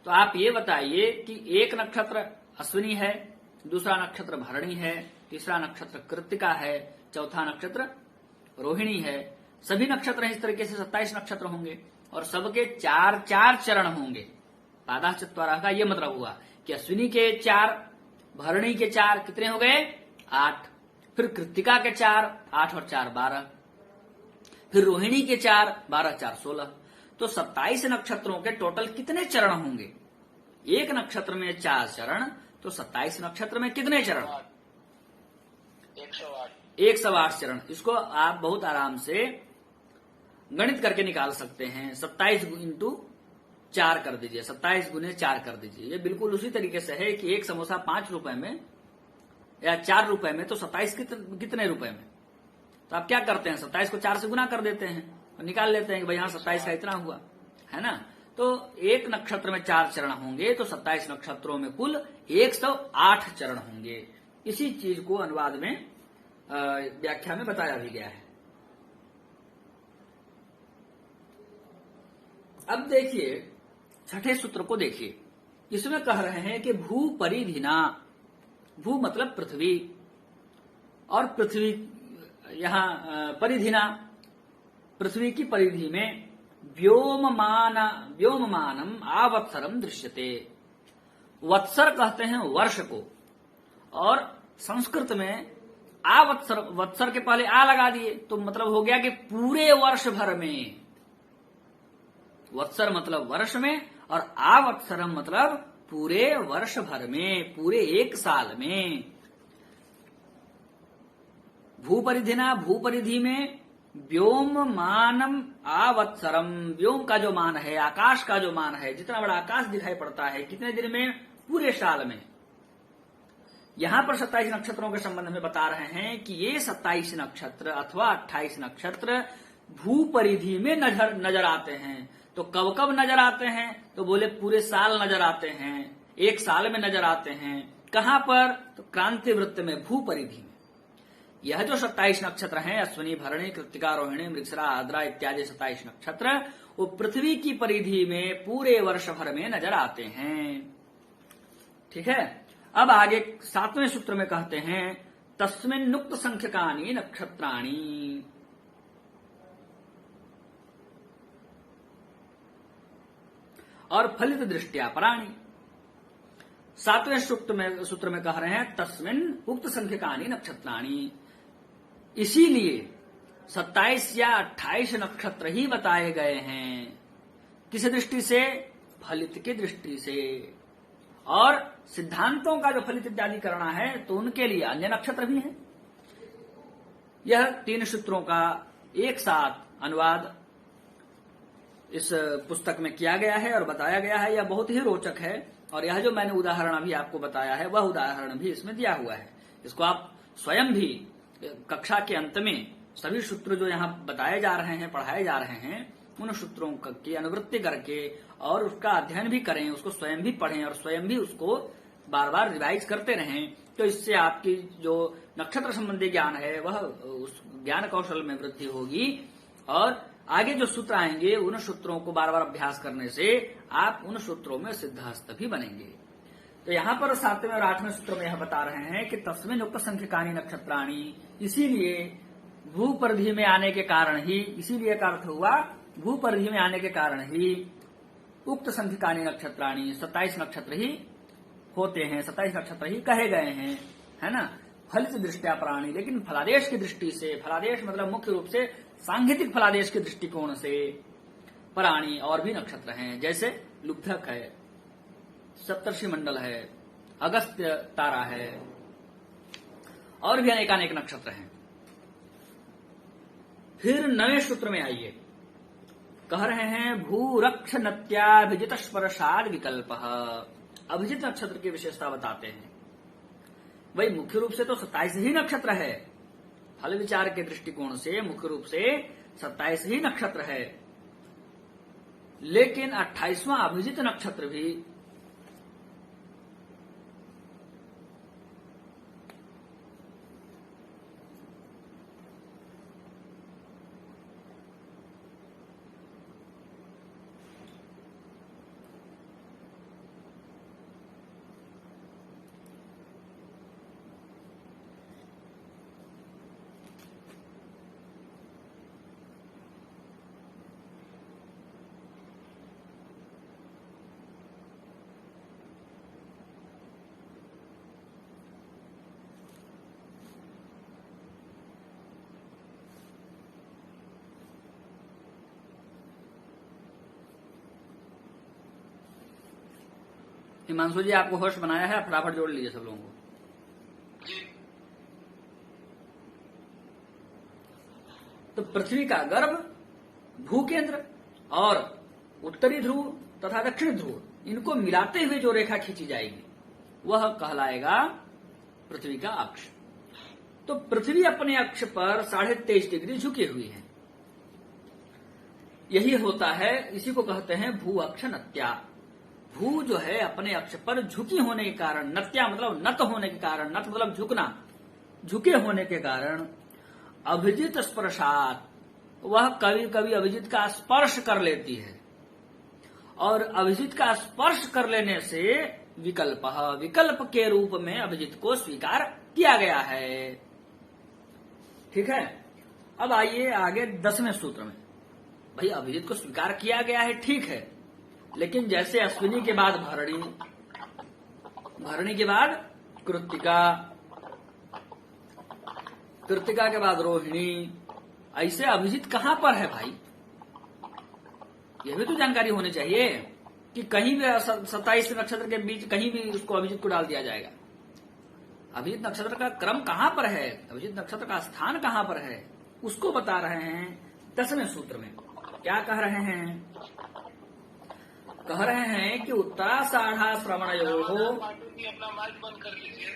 तो आप ये बताइए कि एक नक्षत्र अश्विनी है, दूसरा नक्षत्र भरणी है, तीसरा नक्षत्र कृत्तिका है, चौथा नक्षत्र रोहिणी है। सभी नक्षत्र इस तरीके से 27 नक्षत्र होंगे और सबके चार चार चरण होंगे। पादाश्चत्वारः का यह मतलब हुआ कि अश्विनी के 4, भरणी के 4 कितने हो गए? 8, फिर कृत्तिका के 4, 8 और 4 12, फिर रोहिणी के 4, 12 4 16। तो 27 नक्षत्रों के टोटल कितने चरण होंगे? एक नक्षत्र में 4 चरण, तो 27 नक्षत्र में कितने चरण? 108 चरण। इसको आप बहुत आराम से गणित करके निकाल सकते हैं। 27 इंटू 4 कर दीजिए, 27 गुने 4 कर दीजिए। ये बिल्कुल उसी तरीके से है कि एक समोसा 5 रुपए में या 4 रुपए में, तो 27 कितने रुपए में? तो आप क्या करते हैं, 27 को 4 से गुना कर देते हैं और निकाल लेते हैं कि भाई हाँ 27 का इतना हुआ, है ना। तो एक नक्षत्र में 4 चरण होंगे, तो 27 नक्षत्रों में कुल 108 चरण होंगे। इसी चीज को अनुवाद में व्याख्या में बताया भी गया है। अब देखिए छठे सूत्र को देखिए, इसमें कह रहे हैं कि भू परिधिना, भू मतलब पृथ्वी, और पृथ्वी यहां परिधिना, पृथ्वी की परिधि में व्योममानम आवत्सरम दृश्यते। वत्सर कहते हैं वर्ष को, और संस्कृत में आवत्सर, वत्सर के पहले आ लगा दिए तो मतलब हो गया कि पूरे वर्ष भर में। वत्सर मतलब वर्ष में और आवत्सरम मतलब पूरे वर्ष भर में, पूरे एक साल में। भूपरिधिना, भूपरिधि में व्योम मानम आवत्सरम, व्योम का जो मान है, आकाश का जो मान है, जितना बड़ा आकाश दिखाई पड़ता है, कितने दिन में? पूरे साल में। यहां पर 27 नक्षत्रों के संबंध में बता रहे हैं कि ये 27 नक्षत्र अथवा 28 नक्षत्र भूपरिधि में नजर आते हैं। तो कब कब नजर आते हैं? तो बोले पूरे साल नजर आते हैं, एक साल में नजर आते हैं। कहां पर? तो क्रांति वृत्त में, भूपरिधि में। यह जो 27 नक्षत्र हैं, अश्विनी, भरणी, कृत्तिका, रोहिणी, मृगशिरा, आर्द्रा इत्यादि 27 नक्षत्र, वो पृथ्वी की परिधि में पूरे वर्ष भर में नजर आते हैं। ठीक है। अब आगे 7वें सूत्र में कहते हैं तस्मिन् नुक्त संख्यकानि नक्षत्राणि, और फलित दृष्टिया पराणि। 7वें सूत्र में कह रहे हैं तस्मिन् उक्त संख्यकानि नक्षत्राणि, इसीलिए 27 या 28 नक्षत्र ही बताए गए हैं। किस दृष्टि से? फलित की दृष्टि से। और सिद्धांतों का जो फलित इत्यादि करना है तो उनके लिए अन्य नक्षत्र भी हैं। यह 3 सूत्रों का एक साथ अनुवाद इस पुस्तक में किया गया है और बताया गया है। यह बहुत ही रोचक है, और यह जो मैंने उदाहरण अभी आपको बताया है वह उदाहरण भी इसमें दिया हुआ है। इसको आप स्वयं भी कक्षा के अंत में सभी सूत्र जो यहाँ बताए जा रहे हैं, पढ़ाए जा रहे हैं, उन सूत्रों की अनुवृत्ति करके और उसका अध्ययन भी करें, उसको स्वयं भी पढ़ें और स्वयं भी उसको बार बार रिवाइज करते रहें, तो इससे आपकी जो नक्षत्र संबंधी ज्ञान है वह उस ज्ञान कौशल में वृद्धि होगी और आगे जो सूत्र आएंगे उन सूत्रों को बार बार अभ्यास करने से आप उन सूत्रों में सिद्धहस्त भी बनेंगे। तो यहाँ पर 7वें और 8वें सूत्र में यह बता रहे हैं कि तस्मिन् उक्त संख्यकानि नक्षत्राणि, इसीलिए भूपरिधि में आने के कारण ही, इसीलिए का अर्थ हुआ भूपरिधि में आने के कारण ही उक्त संख्यकानि नक्षत्राणि 27 नक्षत्र ही होते हैं, 27 नक्षत्र ही कहे गए हैं, है ना। फलित दृष्टिया प्राणी, लेकिन फलादेश की दृष्टि से, फलादेश मतलब मुख्य रूप से सांगीतिक फलादेश के दृष्टिकोण से प्राणी और भी नक्षत्र हैं, जैसे लुब्धक है, सप्तर्षि मंडल है, अगस्त्य तारा है और भी अनेकानेक नक्षत्र हैं। फिर 9वें सूत्र में आइए, कह रहे हैं भूरक्ष नत्याभिजित स्पर्शाद विकल्प। अभिजित नक्षत्र की विशेषता बताते हैं। वही मुख्य रूप से तो 27 ही नक्षत्र है, फल विचार के दृष्टिकोण से मुख्य रूप से 27 ही नक्षत्र है, लेकिन 28वां अभिजित नक्षत्र भी हिमांशु जी आपको होस्ट बनाया है, फटाफट जोड़ लीजिए सब लोगों को। जी। तो पृथ्वी का गर्भ, भूकेंद्र और उत्तरी ध्रुव तथा दक्षिणी ध्रुव, इनको मिलाते हुए जो रेखा खींची जाएगी वह कहलाएगा पृथ्वी का अक्ष। तो पृथ्वी अपने अक्ष पर 23.5 डिग्री झुकी हुई है, यही होता है, इसी को कहते हैं भू अक्ष नत्या। भू जो है अपने अक्ष पर झुकी होने के कारण, नत्या मतलब नत होने के कारण, नत मतलब झुकना, झुके होने के कारण अभिजित स्पर्शात, वह कभी कभी अभिजित का स्पर्श कर लेती है और अभिजित का स्पर्श कर लेने से विकल्प, विकल्प के रूप में अभिजित को स्वीकार किया गया है। ठीक है। अब आइए आगे 10वें सूत्र में। भाई अभिजित को स्वीकार किया गया है, ठीक है, लेकिन जैसे अश्विनी के बाद भरणी, भरणी के बाद कृत्तिका, कृत्तिका के बाद रोहिणी, ऐसे अभिजित कहां पर है भाई? यह भी तो जानकारी होनी चाहिए कि कहीं भी 27 नक्षत्र के बीच कहीं भी उसको अभिजित को डाल दिया जाएगा। अभिजित नक्षत्र का क्रम कहां पर है, अभिजित नक्षत्र का स्थान कहां पर है, उसको बता रहे हैं 10वें सूत्र में। क्या कह रहे हैं? कह रहे हैं कि उत्तराषाढ़ा श्रवणयोः, पांडु जी अपना माइक बंद कर लीजिए।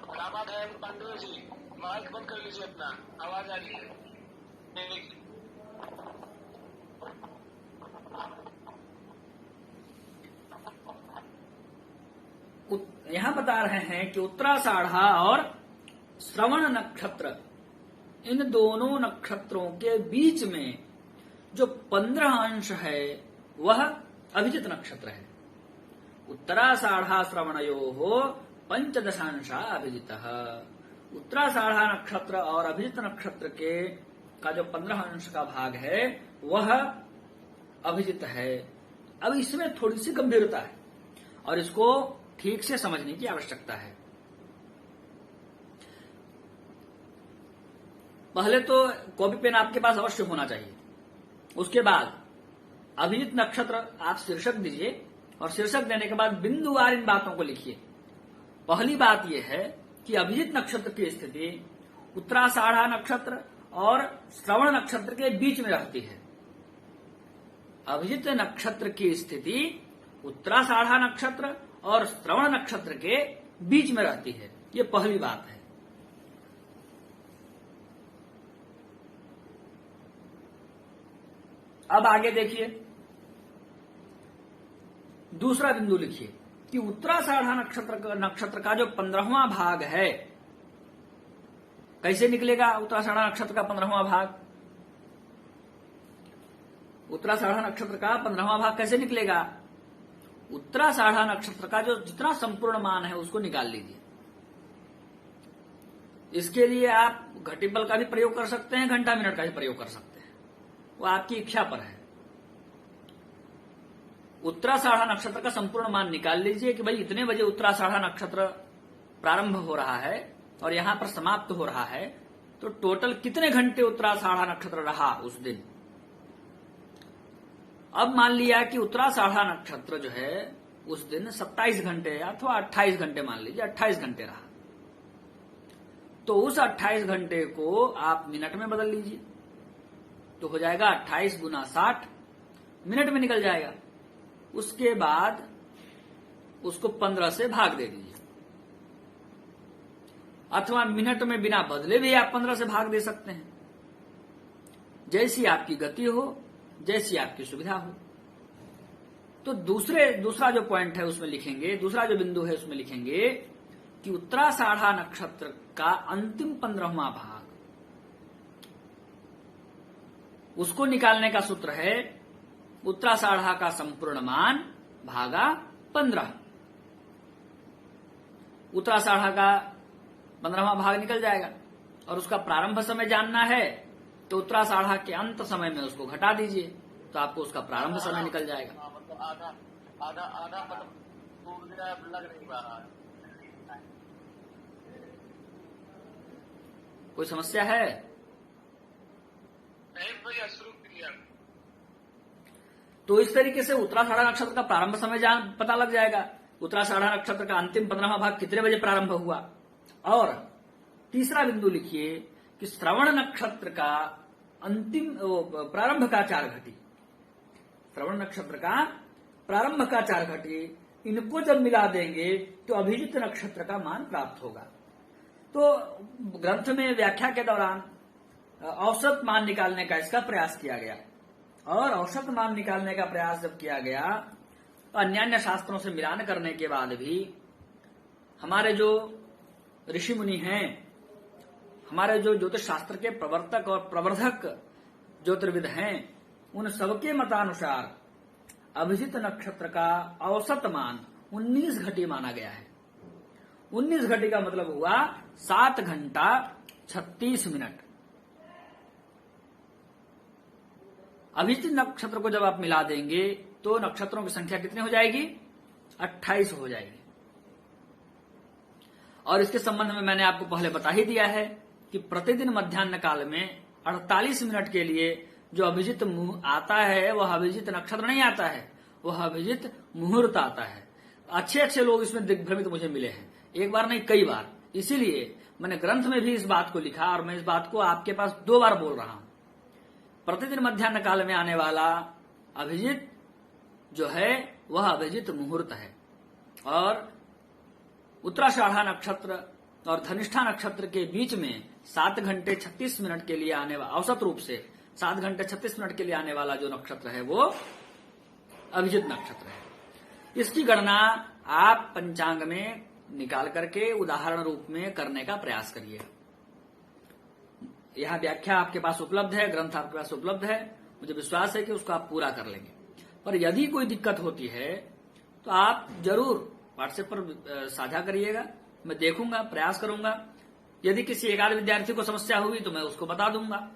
क्या बात है पांडु जी, माइक बंद कर लीजिए अपना, आवाज आ रही है। यहां बता रहे हैं कि उत्तराषाढ़ा और श्रवण नक्षत्र, इन दोनों नक्षत्रों के बीच में जो 15 अंश है वह अभिजित नक्षत्र है। उत्तराषाढ़ा श्रवणयोः 15 अभिजितः। उत्तराषाढ़ा नक्षत्र और अभिजित नक्षत्र के का जो 15 अंश का भाग है वह अभिजित है। अब इसमें थोड़ी सी गंभीरता है और इसको ठीक से समझने की आवश्यकता है। पहले तो कॉपी पेन आपके पास अवश्य होना चाहिए, उसके बाद अभिजित नक्षत्र आप शीर्षक दीजिए और शीर्षक देने के बाद बिंदुवार इन बातों को लिखिए। पहली बात यह है कि अभिजित नक्षत्र की स्थिति उत्तराषाढ़ा नक्षत्र और श्रवण नक्षत्र के बीच में रहती है। अभिजित नक्षत्र की स्थिति उत्तराषाढ़ा नक्षत्र और श्रवण नक्षत्र के बीच में रहती है, ये पहली बात है। अब आगे देखिए, दूसरा बिंदु लिखिए कि उत्तराषाढ़ा नक्षत्र का जो 15वां भाग है, कैसे निकलेगा उत्तराषाढ़ा नक्षत्र का 15वां भाग? उत्तराषाढ़ा नक्षत्र का 15वां भाग कैसे निकलेगा? उत्तराषाढ़ा नक्षत्र का जो जितना संपूर्ण मान है उसको निकाल लीजिए। इसके लिए आप घटिबल का भी प्रयोग कर सकते हैं, घंटा मिनट का भी प्रयोग कर सकते हैं, वो आपकी इच्छा पर है। उत्तराषाढ़ा नक्षत्र का संपूर्ण मान निकाल लीजिए कि भाई इतने बजे उत्तराषाढ़ा नक्षत्र प्रारंभ हो रहा है और यहां पर समाप्त हो रहा है, तो टोटल कितने घंटे उत्तराषाढ़ा नक्षत्र रहा उस दिन। अब मान लिया कि उत्तराषाढ़ा नक्षत्र जो है उस दिन 27 घंटे अथवा 28 घंटे, मान लीजिए 28 घंटे रहा, तो उस 28 घंटे को आप मिनट में बदल लीजिए, तो हो जाएगा 28 गुना 60, मिनट में निकल जाएगा। उसके बाद उसको 15 से भाग दे दीजिए, अथवा मिनट में बिना बदले भी आप 15 से भाग दे सकते हैं, जैसी आपकी गति हो, जैसी आपकी सुविधा हो। तो दूसरा जो पॉइंट है उसमें लिखेंगे, दूसरा जो बिंदु है उसमें लिखेंगे कि उत्तराषाढ़ा नक्षत्र का अंतिम 15वां भाग, उसको निकालने का सूत्र है उत्तराषाढ़ा का संपूर्ण मान भागा 15। उत्तराषाढ़ा का 15वां भाग निकल जाएगा और उसका प्रारंभ समय जानना है तो उत्तराषाढ़ा के अंत समय में उसको घटा दीजिए, तो आपको उसका प्रारंभ समय निकल जाएगा। मतलब आधा मतलब लग नहीं पा रहा है। कोई समस्या है? नहीं भैया, शुरू किया। तो इस तरीके से उत्तराषाढ़ा नक्षत्र का प्रारंभ समय पता लग जाएगा, उत्तराषाढ़ा नक्षत्र का अंतिम 15वां भाग कितने बजे प्रारंभ हुआ। और तीसरा बिंदु लिखिए कि श्रवण नक्षत्र का अंतिम प्रारंभ का 4 घटी, श्रवण नक्षत्र का प्रारंभ का 4 घटी, इनको जब मिला देंगे तो अभिजित नक्षत्र का मान प्राप्त होगा। तो ग्रंथ में व्याख्या के दौरान औसत मान निकालने का इसका प्रयास किया गया, और औसत मान निकालने का प्रयास जब किया गया तो अन्यान्य शास्त्रों से मिलान करने के बाद भी हमारे जो ऋषि मुनि हैं, हमारे जो ज्योतिष शास्त्र के प्रवर्तक और प्रवर्धक ज्योतिर्विद हैं, उन सबके मतानुसार अभिजित नक्षत्र का औसत मान 19 घटी माना गया है। 19 घटी का मतलब हुआ 7 घंटा 36 मिनट। अभिजित नक्षत्र को जब आप मिला देंगे तो नक्षत्रों की संख्या कितनी हो जाएगी? 28 हो जाएगी। और इसके संबंध में मैंने आपको पहले बता ही दिया है कि प्रतिदिन मध्याह्न काल में 48 मिनट के लिए जो अभिजित आता है वह अभिजित नक्षत्र नहीं आता है, वह अभिजित मुहूर्त आता है। अच्छे अच्छे लोग इसमें दिग्भ्रमित मुझे मिले हैं, एक बार नहीं कई बार। इसीलिए मैंने ग्रंथ में भी इस बात को लिखा और मैं इस बात को आपके पास 2 बार बोल रहा हूं। प्रतिदिन मध्याह्न काल में आने वाला अभिजित जो है वह अभिजित मुहूर्त है, और उत्तराषाढ़ा नक्षत्र और धनिष्ठा नक्षत्र के बीच में 7 घंटे 36 मिनट के लिए आने वाला, औसत रूप से 7 घंटे 36 मिनट के लिए आने वाला जो नक्षत्र है वो अभिजित नक्षत्र है। इसकी गणना आप पंचांग में निकाल करके उदाहरण रूप में करने का प्रयास करिए। यह व्याख्या आपके पास उपलब्ध है, ग्रंथ आपके पास उपलब्ध है, मुझे विश्वास है कि उसको आप पूरा कर लेंगे। पर यदि कोई दिक्कत होती है तो आप जरूर व्हाट्सएप पर साझा करिएगा, मैं देखूंगा, प्रयास करूंगा। यदि किसी एकाध विद्यार्थी को समस्या होगी तो मैं उसको बता दूंगा।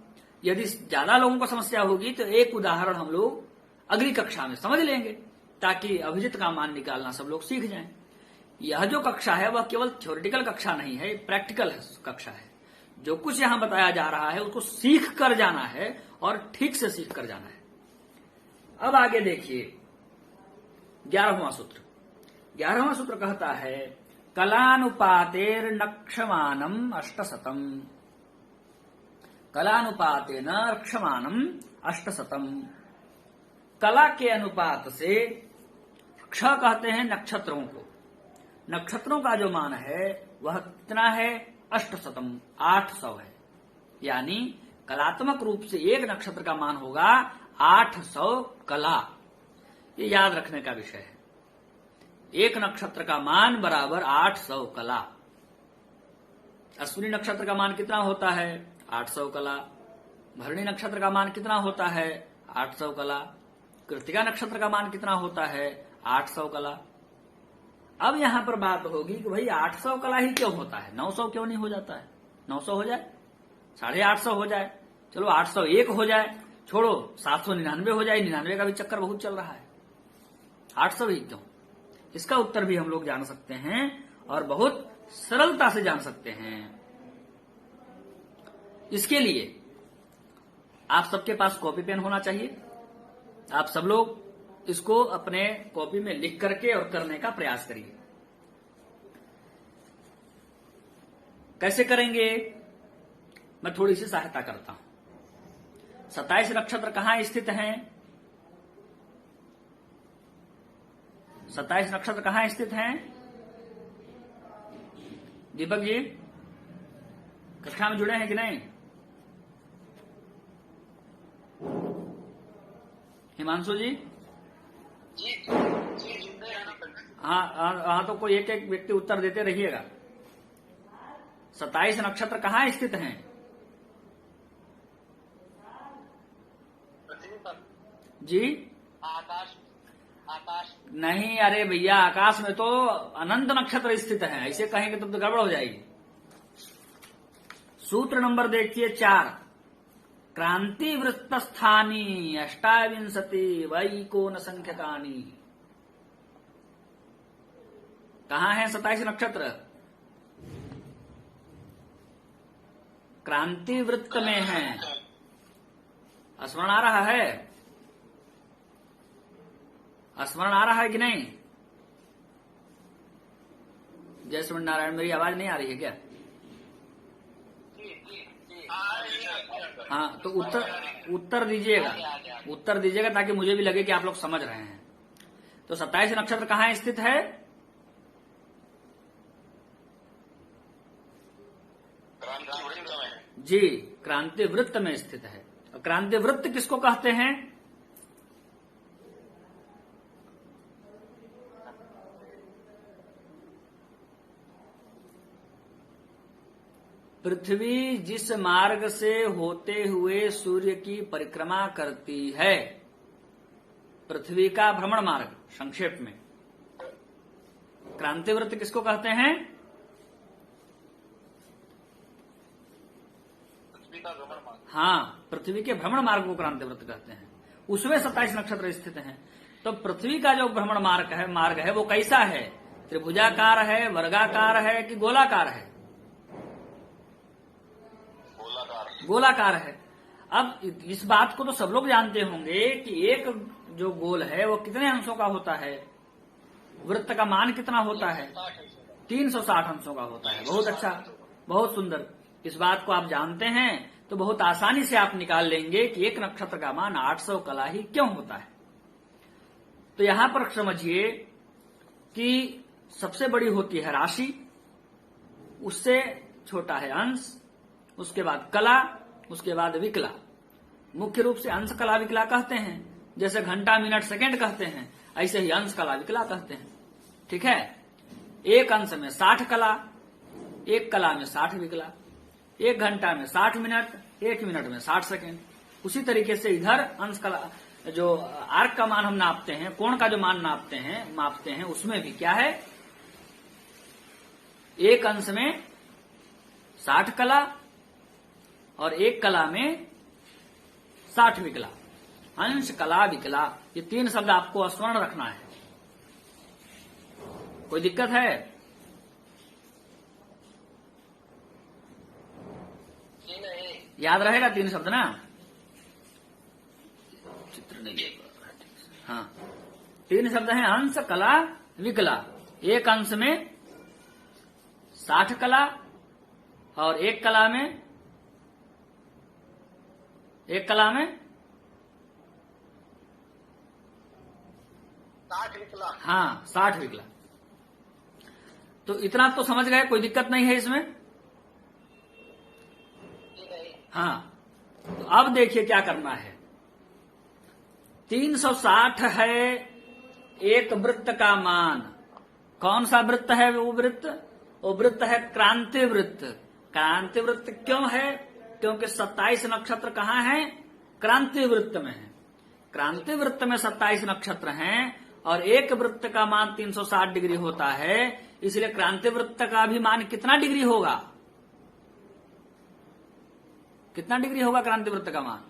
यदि ज्यादा लोगों को समस्या होगी तो एक उदाहरण हम लोग अगली कक्षा में समझ लेंगे, ताकि अभिजित का मान निकालना सब लोग सीख जाएं। यह जो कक्षा है वह केवल थ्योरेटिकल कक्षा नहीं है, प्रैक्टिकल कक्षा है। जो कुछ यहां बताया जा रहा है उसको सीख कर जाना है और ठीक से सीख कर जाना है। अब आगे देखिए 11वां सूत्र। 11वां सूत्र कहता है कलानुपातेर नक्षमानम 800। कलानुपातेन रक्षमानम 800। कला के अनुपात से, क्ष कहते हैं नक्षत्रों को, नक्षत्रों का जो मान है वह कितना है? 800 है। यानी कलात्मक रूप से एक नक्षत्र का मान होगा 800 कला। ये याद रखने का विषय है। एक नक्षत्र का मान बराबर 800 कला। अश्विनी नक्षत्र का मान कितना होता है? 800 कला। भरणी नक्षत्र का मान कितना होता है? 800 कला। कृत्तिका नक्षत्र का मान कितना होता है? 800 कला। अब यहां पर बात होगी कि भाई 800 कला ही क्यों होता है, 900 क्यों नहीं हो जाता है? 900 हो जाए, 850 हो जाए, चलो 801 हो जाए, छोड़ो 799 हो जाए, 99 का भी चक्कर बहुत चल रहा है, 800 ही क्यों? इसका उत्तर भी हम लोग जान सकते हैं और बहुत सरलता से जान सकते हैं। इसके लिए आप सबके पास कॉपी पेन होना चाहिए। आप सब लोग इसको अपने कॉपी में लिख करके और करने का प्रयास करिए। कैसे करेंगे? मैं थोड़ी सी सहायता करता हूं। 27 नक्षत्र कहां स्थित हैं? 27 नक्षत्र कहां स्थित हैं? दीपक जी कक्षा में जुड़े हैं कि नहीं? हिमांशु जी? हाँ, तो कोई एक एक व्यक्ति उत्तर देते रहिएगा। 27 नक्षत्र कहां स्थित हैं? पृथ्वी पर। जी? आकाश। आकाश नहीं, अरे भैया आकाश में तो अनंत नक्षत्र स्थित हैं, ऐसे कहेंगे तो गड़बड़ हो जाएगी। सूत्र नंबर देखिए 4। क्रांति वृत्त स्थानी 28 वैकोन संख्यकानी। कहां है 27 नक्षत्र? क्रांति वृत्त में है। स्मरण आ रहा है? स्मरण आ रहा है कि नहीं? जय श्री नारायण, मेरी आवाज नहीं आ रही है क्या? हाँ, तो उत्तर दीजिएगा, उत्तर दीजिएगा ताकि मुझे भी लगे कि आप लोग समझ रहे हैं। तो 27 नक्षत्र कहां स्थित है? जी, क्रांति वृत्त में स्थित है। क्रांति वृत्त किसको कहते हैं? पृथ्वी जिस मार्ग से होते हुए सूर्य की परिक्रमा करती है, पृथ्वी का भ्रमण मार्ग, संक्षेप में क्रांति वृत्त किसको कहते हैं? पृथ्वी का भ्रमण मार्ग। हाँ, पृथ्वी के भ्रमण मार्ग को क्रांति वृत्त कहते हैं। उसमें 27 नक्षत्र स्थित हैं। तो पृथ्वी का जो भ्रमण मार्ग है वो कैसा है? त्रिभुजाकार है, वर्गाकार है कि गोलाकार है? गोलाकार है। अब इस बात को तो सब लोग जानते होंगे कि एक जो गोल है वो कितने अंशों का होता है? वृत्त का मान कितना होता है? 360 अंशों का होता है। बहुत अच्छा, बहुत सुंदर। इस बात को आप जानते हैं तो बहुत आसानी से आप निकाल लेंगे कि एक नक्षत्र का मान 800 कला ही क्यों होता है। तो यहां पर समझिए कि सबसे बड़ी होती है राशि, उससे छोटा है अंश, उसके बाद कला, उसके बाद विकला। मुख्य रूप से अंश कला विकला कहते हैं, जैसे घंटा मिनट सेकंड कहते हैं, ऐसे ही अंश कला विकला कहते हैं। ठीक है? एक अंश में 60 कला, एक कला में 60 विकला, एक घंटा में 60 मिनट, एक मिनट में 60 सेकंड। उसी तरीके से इधर अंश कला, जो आर्क का मान हम नापते हैं, कोण का जो मान मापते हैं, उसमें भी क्या है? एक अंश में 60 कला और एक कला में 60 विकला। अंश कला विकला, ये 3 शब्द आपको स्मरण रखना है। कोई दिक्कत है? याद रहेगा 3 शब्द ना? चित्र नहीं है। हाँ, 3 शब्द हैं अंश कला विकला। एक अंश में 60 कला और एक कला में 60 विकला। हाँ, 60 विकला। तो इतना तो समझ गए, कोई दिक्कत नहीं है इसमें? हाँ, तो अब देखिए क्या करना है। 360 है एक वृत्त का मान। कौन सा वृत्त है वो वृत्त? वो वृत्त है क्रांति वृत्त। क्रांति वृत्त क्यों है? क्योंकि 27 नक्षत्र कहाँ है? क्रांति वृत्त में है। क्रांति वृत्त में 27 नक्षत्र हैं और एक वृत्त का मान 360 डिग्री होता है, इसलिए क्रांति वृत्त का भी मान कितना डिग्री होगा? कितना डिग्री होगा क्रांति वृत्त का मान?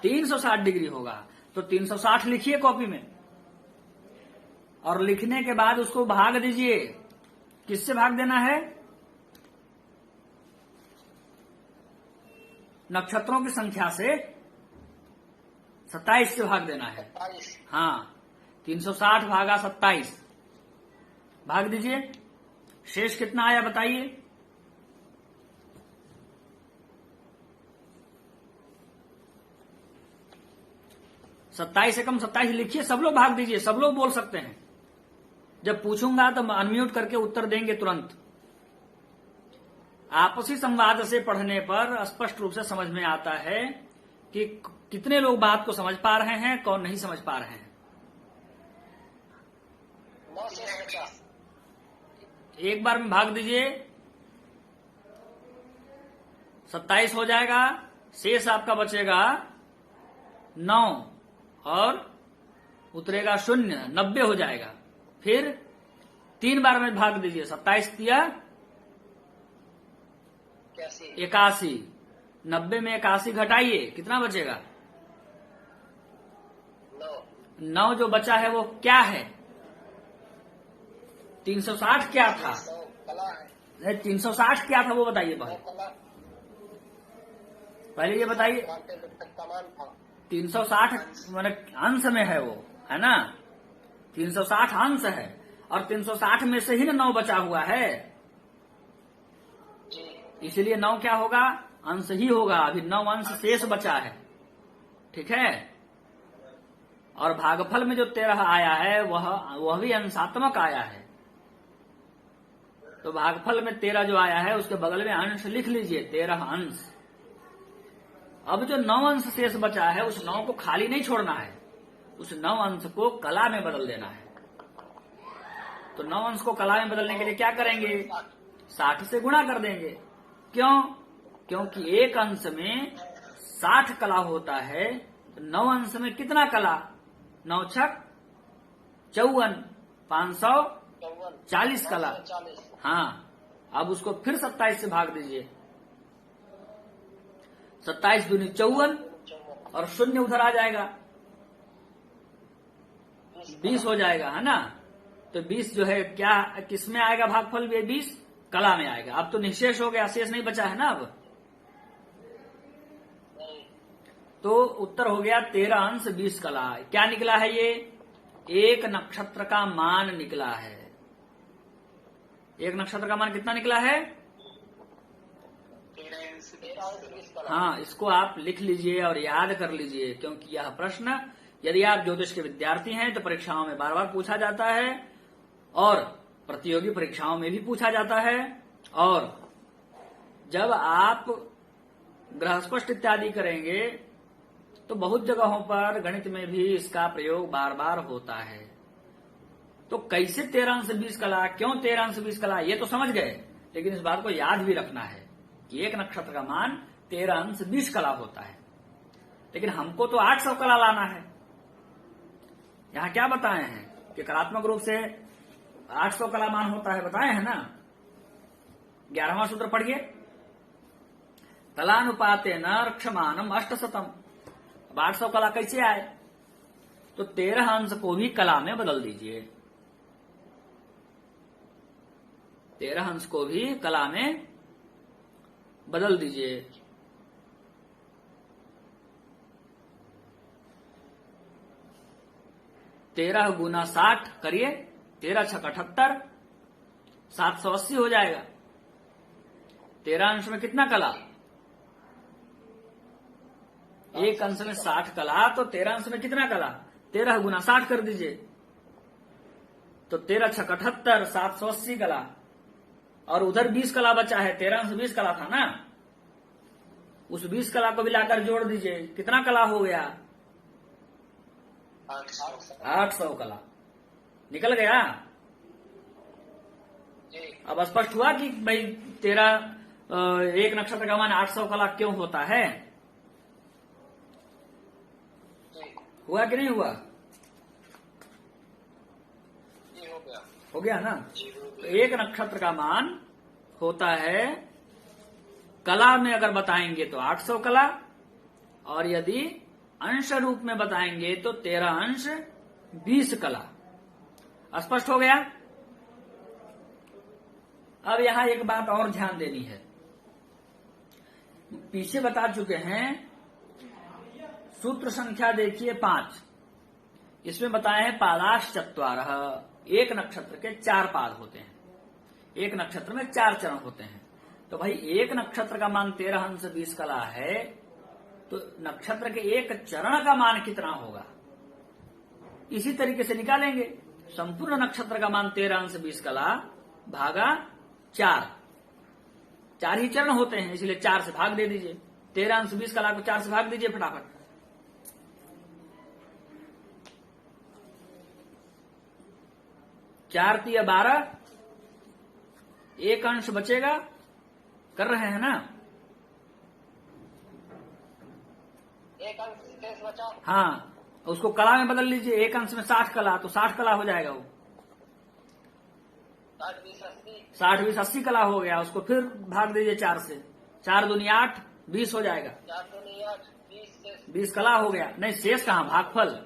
360 डिग्री होगा। तो 360 लिखिए कॉपी में और लिखने के बाद उसको भाग दीजिए। किससे भाग देना है? नक्षत्रों की संख्या से 27 से भाग देना है। हाँ, 360 भागा 27 भाग दीजिए। शेष कितना आया बताइए? सत्ताईस से कम 27 लिखिए। सब लोग भाग दीजिए, सब लोग बोल सकते हैं। जब पूछूंगा तो अनम्यूट करके उत्तर देंगे तुरंत। आपसी संवाद से पढ़ने पर स्पष्ट रूप से समझ में आता है कि कितने लोग बात को समझ पा रहे हैं, कौन नहीं समझ पा रहे हैं। एक बार में भाग दीजिए। 27 हो जाएगा, शेष आपका बचेगा 9 और उतरेगा 0, 90 हो जाएगा। फिर 3 बार में भाग दीजिए। 27 दिया 81, 90 में 81 घटाइए, कितना बचेगा? 9 जो बचा है वो क्या है? 360 क्या था? 360 क्या था वो बताइए पहले ये बताइए। 360 माने अंश में है वो, है ना? 360 अंश है और 360 में से ही ना 9 बचा हुआ है, इसलिए 9 क्या होगा? अंश ही होगा। अभी 9 अंश शेष बचा है, ठीक है। और भागफल में जो 13 आया है वह भी अंशात्मक आया है। तो भागफल में 13 जो आया है उसके बगल में अंश लिख लीजिए, 13 अंश। अब जो 9 अंश शेष बचा है उस 9 को खाली नहीं छोड़ना है, उस 9 अंश को कला में बदल देना है। तो 9 अंश को कला में बदलने के लिए क्या करेंगे? 60 से गुणा कर देंगे। क्यों? क्योंकि एक अंश में 60 कला होता है। तो 9 अंश में कितना कला? 9 छक 54, 540 कला। हाँ, अब उसको फिर 27 से भाग दीजिए। 27 दूनी 54 और 0 उधर आ जाएगा, 20 हो जाएगा, है ना? तो 20 जो है क्या किस में आएगा? भागफल में 20 कला में आएगा। अब तो निशेष हो गया, शेष नहीं बचा है ना। अब तो उत्तर हो गया 13 अंश 20 कला। क्या निकला है? ये एक नक्षत्र का मान निकला है। एक नक्षत्र का मान कितना निकला है? हाँ, इसको आप लिख लीजिए और याद कर लीजिए, क्योंकि यह प्रश्न यदि आप ज्योतिष के विद्यार्थी हैं तो परीक्षाओं में बार बार पूछा जाता है और प्रतियोगी परीक्षाओं में भी पूछा जाता है। और जब आप ग्रहस्पष्ट इत्यादि करेंगे तो बहुत जगहों पर गणित में भी इसका प्रयोग बार बार होता है। तो कैसे 13 अंश 20 कला, क्यों 13 अंश 20 कला, ये तो समझ गए, लेकिन इस बात को याद भी रखना है कि एक नक्षत्र का मान 13 अंश 20 कला होता है। लेकिन हमको तो 800 कला लाना है। यहां क्या बताए हैं कि कलात्मक रूप से 800 कला मान होता है, बताए हैं ना। 11वां सूत्र पढ़िए। कलानुपाते न रक्षमानम 800। अब 800 कला कैसे आए? तो 13 अंश को भी कला में बदल दीजिए। 13 अंश को भी कला में बदल दीजिए। तेरह गुना 60 करिए, 13 छक 78, 780 हो जाएगा। 13 अंश में कितना कला? एक अंश में 60 कला, तो 13 अंश में कितना कला? 13 गुना 60 कर दीजिए, तो 13 छक 78, 780 कला। और उधर 20 कला बचा है, 13 अंश 20 कला था ना। उस 20 कला को भी लाकर जोड़ दीजिए, कितना कला हो गया? 800 कला निकल गया। अब स्पष्ट हुआ कि भाई तेरा एक नक्षत्र का मान 800 कला क्यों होता है? हुआ कि नहीं हुआ? हो गया ना। तो एक नक्षत्र का मान होता है, कला में अगर बताएंगे तो 800 कला, और यदि अंश रूप में बताएंगे तो 13 अंश 20 कला। स्पष्ट हो गया। अब यहां एक बात और ध्यान देनी है, पीछे बता चुके हैं। सूत्र संख्या देखिए 5, इसमें बताए हैं पादाश चत्वारः, एक नक्षत्र के 4 पाद होते हैं, एक नक्षत्र में 4 चरण होते हैं। तो भाई एक नक्षत्र का मान 13 अंश 20 कला है, तो नक्षत्र के एक चरण का मान कितना होगा? इसी तरीके से निकालेंगे। संपूर्ण नक्षत्र का मान 13 अंश 20 कला भागा 4 ही चरण होते हैं, इसलिए 4 से भाग दे दीजिए। 13 अंश 20 कला को 4 से भाग दीजिए फटाफट। 4 तिया 12, एक अंश बचेगा, कर रहे हैं ना? एक अंश शेष बचा। हाँ, उसको कला में बदल लीजिए, एक अंश में 60 कला, तो 60 कला हो जाएगा वो। 60 20 80 कला हो गया, उसको फिर भाग दीजिए 4 से। 4 दूनी 8, 20 हो जाएगा। 4 दूनी 8, 20 कला हो गया। नहीं, शेष कहाँ, भागफल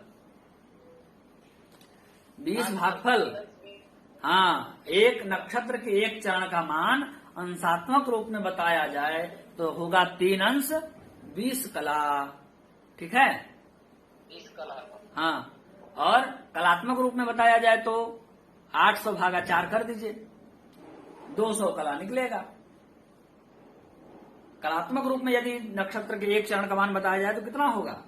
20 भागफल। हाँ, एक नक्षत्र के एक चरण का मान अंशात्मक रूप में बताया जाए तो होगा 3 अंश 20 कला। ठीक है, 20 कला। हाँ, और कलात्मक रूप में बताया जाए तो 800 भागा 4 कर दीजिए, 200 कला निकलेगा। कलात्मक रूप में यदि नक्षत्र के एक चरण का मान बताया जाए तो कितना होगा?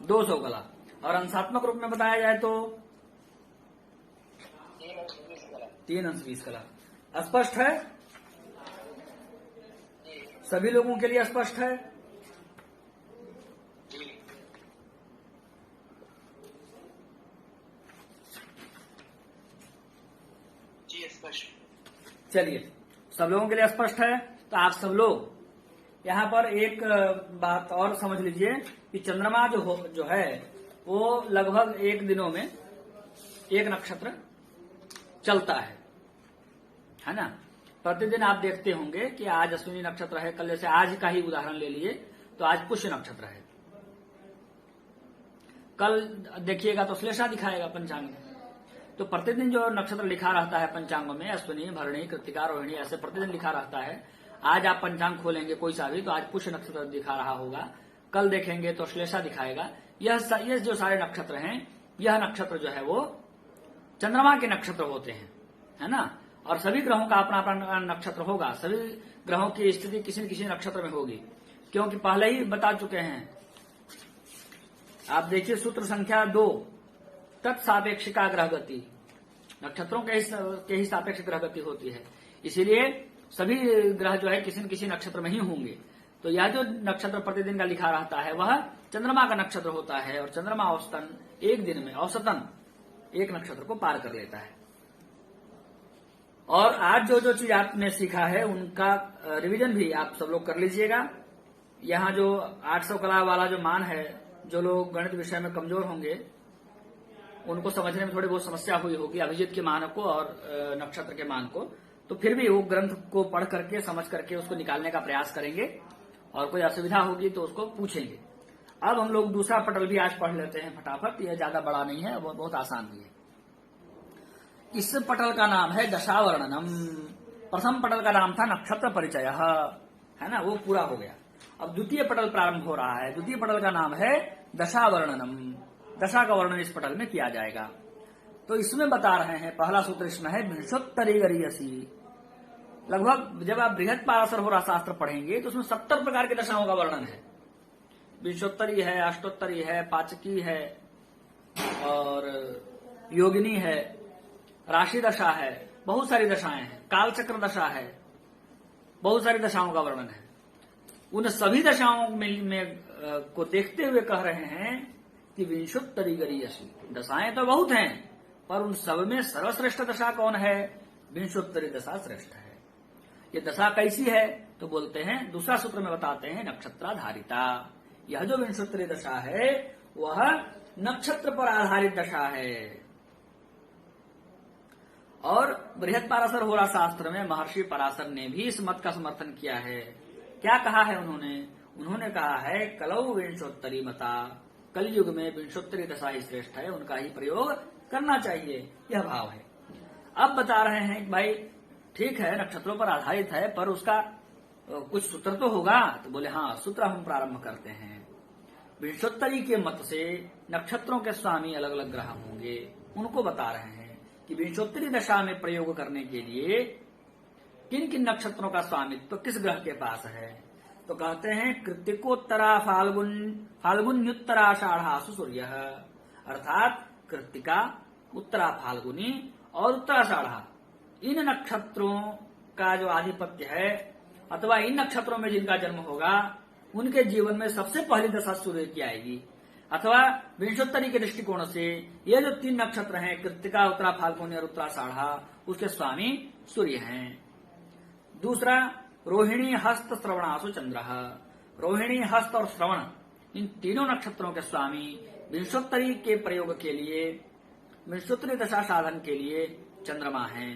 200 कला। और अंशात्मक रूप में बताया जाए तो 3 अंश 20 कला। स्पष्ट है? सभी लोगों के लिए स्पष्ट है? जी स्पष्ट। चलिए, सब लोगों के लिए स्पष्ट है। तो आप सब लोग यहाँ पर एक बात और समझ लीजिए कि चंद्रमा जो है वो लगभग 1 दिनों में एक नक्षत्र चलता है ना। प्रतिदिन आप देखते होंगे कि आज अश्विनी नक्षत्र है, कल जैसे आज का ही उदाहरण ले लिए तो आज पुष्य नक्षत्र है, कल देखिएगा तो श्लेषा दिखाएगा पंचांग में। तो प्रतिदिन जो नक्षत्र लिखा रहता है पंचांग में, अश्विनी, भरणी, कृत्तिका, रोहिणी, ऐसे प्रतिदिन लिखा रहता है। आज आप पंचांग खोलेंगे कोई सा भी तो आज पुष्य नक्षत्र दिखा रहा होगा, कल देखेंगे तो श्लेषा दिखाएगा। यह जो सारे नक्षत्र हैं, यह नक्षत्र जो है वो चंद्रमा के नक्षत्र होते हैं, है ना। और सभी ग्रहों का अपना अपना नक्षत्र होगा, सभी ग्रहों की स्थिति किसी न किसी नक्षत्र में होगी, क्योंकि पहले ही बता चुके हैं। आप देखिए सूत्र संख्या 2, तत्सापेक्षिका ग्रह गति, नक्षत्रों के ही सापेक्ष ग्रह गति होती है, इसीलिए सभी ग्रह जो है किसी न किसी नक्षत्र में ही होंगे। तो यह जो नक्षत्र प्रतिदिन का लिखा रहता है वह चंद्रमा का नक्षत्र होता है, और चंद्रमा औसतन एक दिन में औसतन एक नक्षत्र को पार कर लेता है। और आज जो चीज आपने सीखा है उनका रिवीजन भी आप सब लोग कर लीजिएगा। यहाँ जो 800 कला वाला जो मान है, जो लोग गणित विषय में कमजोर होंगे उनको समझने में थोड़ी बहुत समस्या हुई होगी, अभिजित के मान को और नक्षत्र के मान को। तो फिर भी वो ग्रंथ को पढ़ करके समझ करके उसको निकालने का प्रयास करेंगे, और कोई असुविधा होगी तो उसको पूछेंगे। अब हम लोग दूसरा पटल भी आज पढ़ लेते हैं फटाफट, यह ज्यादा बड़ा नहीं है, बहुत आसान भी है। इस पटल का नाम है दशावर्णनम। प्रथम पटल का नाम था नक्षत्र परिचय, है ना, वो पूरा हो गया। अब द्वितीय पटल प्रारंभ हो रहा है। द्वितीय पटल का नाम है दशावर्णनम। दशा का वर्णन इस पटल में किया जाएगा। तो इसमें बता रहे हैं, पहला सूत्र इसमें है विंशोत्तरी गरीयसी। लगभग जब आप बृहद पाराशर होरा शास्त्र पढ़ेंगे तो उसमें 70 प्रकार की दशाओं का वर्णन है। विंशोत्तरी है, अष्टोत्तरी है, पाचकी है, और योगिनी है, राशि दशा है, बहुत सारी दशाएं हैं, कालचक्र दशा है, बहुत सारी दशाओं का वर्णन है। उन सभी दशाओं में को देखते हुए कह रहे हैं कि विंशोत्तरी गरीयसी, दशाएं तो बहुत हैं पर उन सब में सर्वश्रेष्ठ दशा कौन है? विंशोत्तरी दशा श्रेष्ठ है। ये दशा कैसी है? तो बोलते हैं, दूसरा सूत्र में बताते हैं, नक्षत्राधारिता। यह जो विंशोत्तरी दशा है वह नक्षत्र पर आधारित दशा है। और बृहद पाराशर होरा शास्त्र में महर्षि पराशर ने भी इस मत का समर्थन किया है। क्या कहा है उन्होंने कहा है, कलौ विंशोत्तरी मता, कलयुग में विंशोत्तरी दशा ही श्रेष्ठ है, उनका ही प्रयोग करना चाहिए, यह भाव है। अब बता रहे हैं कि भाई ठीक है, नक्षत्रों पर आधारित है पर उसका कुछ सूत्र तो होगा। तो बोले हाँ, सूत्र हम प्रारंभ करते हैं। विंशोत्तरी के मत से नक्षत्रों के स्वामी अलग अलग ग्रह होंगे, उनको बता रहे हैं कि विंशोत्तरी दशा में प्रयोग करने के लिए किन किन नक्षत्रों का स्वामित्व किस ग्रह के पास है। तो कहते हैं, कृत्तिकोत्तरा फाल्गुन्युत्तराषाढ़ासु सूर्य, अर्थात कृत्तिका, उत्तरा फाल्गुनी और उत्तराषाढ़ा, इन नक्षत्रों का जो आधिपत्य है अथवा इन नक्षत्रों में जिनका जन्म होगा उनके जीवन में सबसे पहली दशा सूर्य की आएगी। अथवा विंशोत्तरी के दृष्टिकोण से ये जो 3 नक्षत्र हैं, कृत्तिका, उत्तरा फाल्गुनी और उत्तराषाढ़ा, उसके स्वामी सूर्य हैं। दूसरा, रोहिणी, हस्त, श्रवणासु चंद्र, रोहिणी, हस्त और श्रवण, इन तीनों नक्षत्रों के स्वामी विंशोत्तरी के प्रयोग के लिए, विंशोत्तरी दशा साधन के लिए चंद्रमा हैं।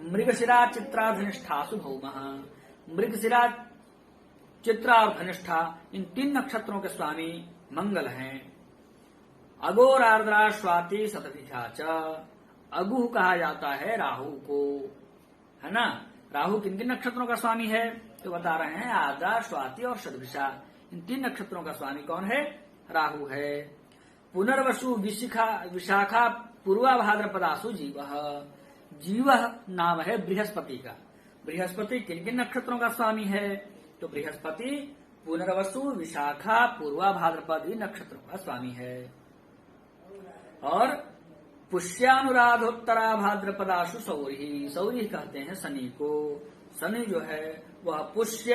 मृगशिरा, चित्रा, धनिष्ठासु भौमः, मृगशिरा, चित्रा और धनिष्ठा, इन 3 नक्षत्रों के स्वामी मंगल हैं। अगोर, आर्द्रा, स्वाति, शतभिषा च, अगुह कहा जाता है राहु को, है ना। राहु किन किन नक्षत्रों का स्वामी है? तो बता रहे हैं, आर्द्रा, स्वाति और शतभिषा, इन 3 नक्षत्रों का स्वामी कौन है? राहु है। पुनर्वसु, विशाखा, पूर्वा भाद्रपदासु जीव, जीव नाम है बृहस्पति का। बृहस्पति किन किन नक्षत्रों का स्वामी है? तो बृहस्पति पुनर्वसु, विशाखा, पूर्वा भाद्रपद नक्षत्रों का स्वामी है। और पुष्यानुराधोत्तरा भाद्रपदासु सौरी, सौरी कहते हैं शनि को। शनि जो है वह पुष्य,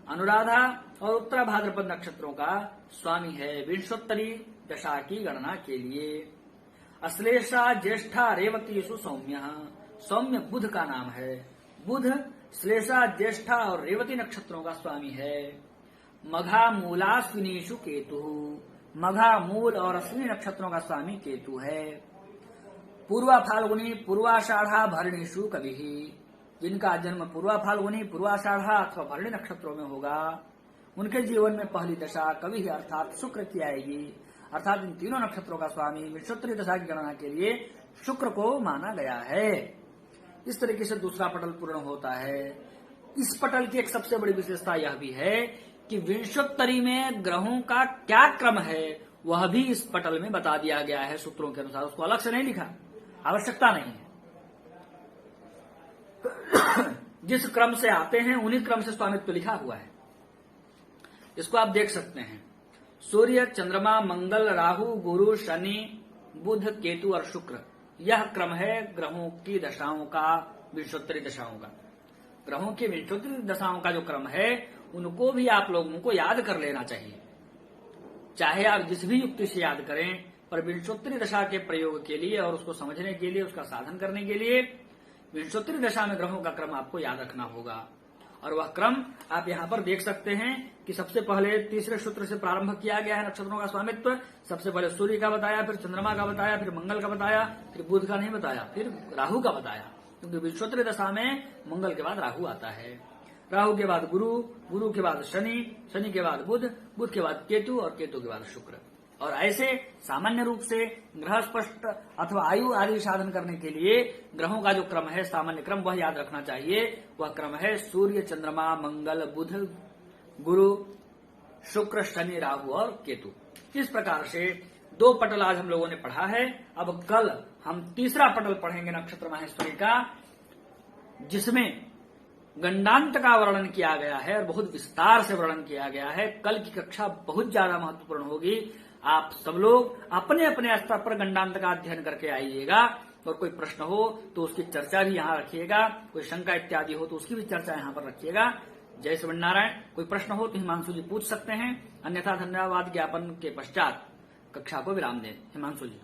अनुराधा और उत्तरा भाद्रपद नक्षत्रों का स्वामी है विंशोत्तरी दशा की गणना के लिए। अश्लेषा, ज्येष्ठा, रेवतीसु सौम्य, सौम्य बुध का नाम है। बुध श्लेषा, ज्येष्ठा और रेवती नक्षत्रों का स्वामी है। मघा, मूलाश्विनीषु केतु, मघा, मूल और अश्विनी नक्षत्रों का स्वामी केतु है। पूर्वा फाल्गुनी, पूर्वाषाढ़ा, भरणीषु कविः, जिनका जन्म पूर्वा फाल्गुनी, पूर्वाषाढ़ा अथवा भरणी नक्षत्रों में होगा उनके जीवन में पहली दशा कवि अर्थात शुक्र की आएगी। अर्थात इन तीनों नक्षत्रों का स्वामी विंशोत्तरी दशा की गणना के लिए शुक्र को माना गया है। इस तरीके से दूसरा पटल पूर्ण होता है। इस पटल की एक सबसे बड़ी विशेषता यह भी है कि विंशोत्तरी में ग्रहों का क्या क्रम है वह भी इस पटल में बता दिया गया है सूत्रों के अनुसार। उसको अलग से नहीं लिखा, आवश्यकता नहीं है। जिस क्रम से आते हैं उन्हीं क्रम से स्वामित्व लिखा हुआ है। इसको आप देख सकते हैं। सूर्य, चंद्रमा, मंगल, राहु, गुरु, शनि, बुध, केतु और शुक्र, यह क्रम है ग्रहों की दशाओं का, विंशोत्तरी दशाओं का। ग्रहों की विंशोत्तरी दशाओं का जो क्रम है उनको भी आप लोगों को याद कर लेना चाहिए, चाहे आप जिस भी युक्ति से याद करें, पर विंशोत्तरी दशा के प्रयोग के लिए और उसको समझने के लिए, उसका साधन करने के लिए विंशोत्तरी दशा में ग्रहों का क्रम आपको याद रखना होगा। और वह क्रम आप यहाँ पर देख सकते हैं कि सबसे पहले तीसरे सूत्र से प्रारंभ किया गया है नक्षत्रों का स्वामित्व। सबसे पहले सूर्य का बताया, फिर चंद्रमा का बताया, फिर मंगल का बताया, फिर बुध का नहीं बताया, फिर राहु का बताया, क्योंकि विंशोत्तरी दशा में मंगल के बाद राहु आता है। राहु के बाद गुरु, गुरु के बाद शनि, शनि के बाद बुध, बुध के बाद केतु और केतु के बाद शुक्र। और ऐसे सामान्य रूप से ग्रह स्पष्ट अथवा आयु आदि साधन करने के लिए ग्रहों का जो क्रम है, सामान्य क्रम, वह याद रखना चाहिए। वह क्रम है सूर्य, चंद्रमा, मंगल, बुध, गुरु, शुक्र, शनि, राहु और केतु। इस प्रकार से 2 पटल आज हम लोगों ने पढ़ा है। अब कल हम तीसरा पटल पढ़ेंगे नक्षत्र माहेश्वरी का, जिसमें गंडांत का वर्णन किया गया है और बहुत विस्तार से वर्णन किया गया है। कल की कक्षा बहुत ज्यादा महत्वपूर्ण होगी। आप सब लोग अपने अपने स्तर पर गंडांत का अध्ययन करके आइएगा और कोई प्रश्न हो तो उसकी चर्चा भी यहाँ रखिएगा, कोई शंका इत्यादि हो तो उसकी भी चर्चा यहाँ पर रखिएगा। जय श्री नारायण। कोई प्रश्न हो तो हिमांशु जी पूछ सकते हैं, अन्यथा धन्यवाद ज्ञापन के पश्चात कक्षा को विराम दें। हिमांशु जी।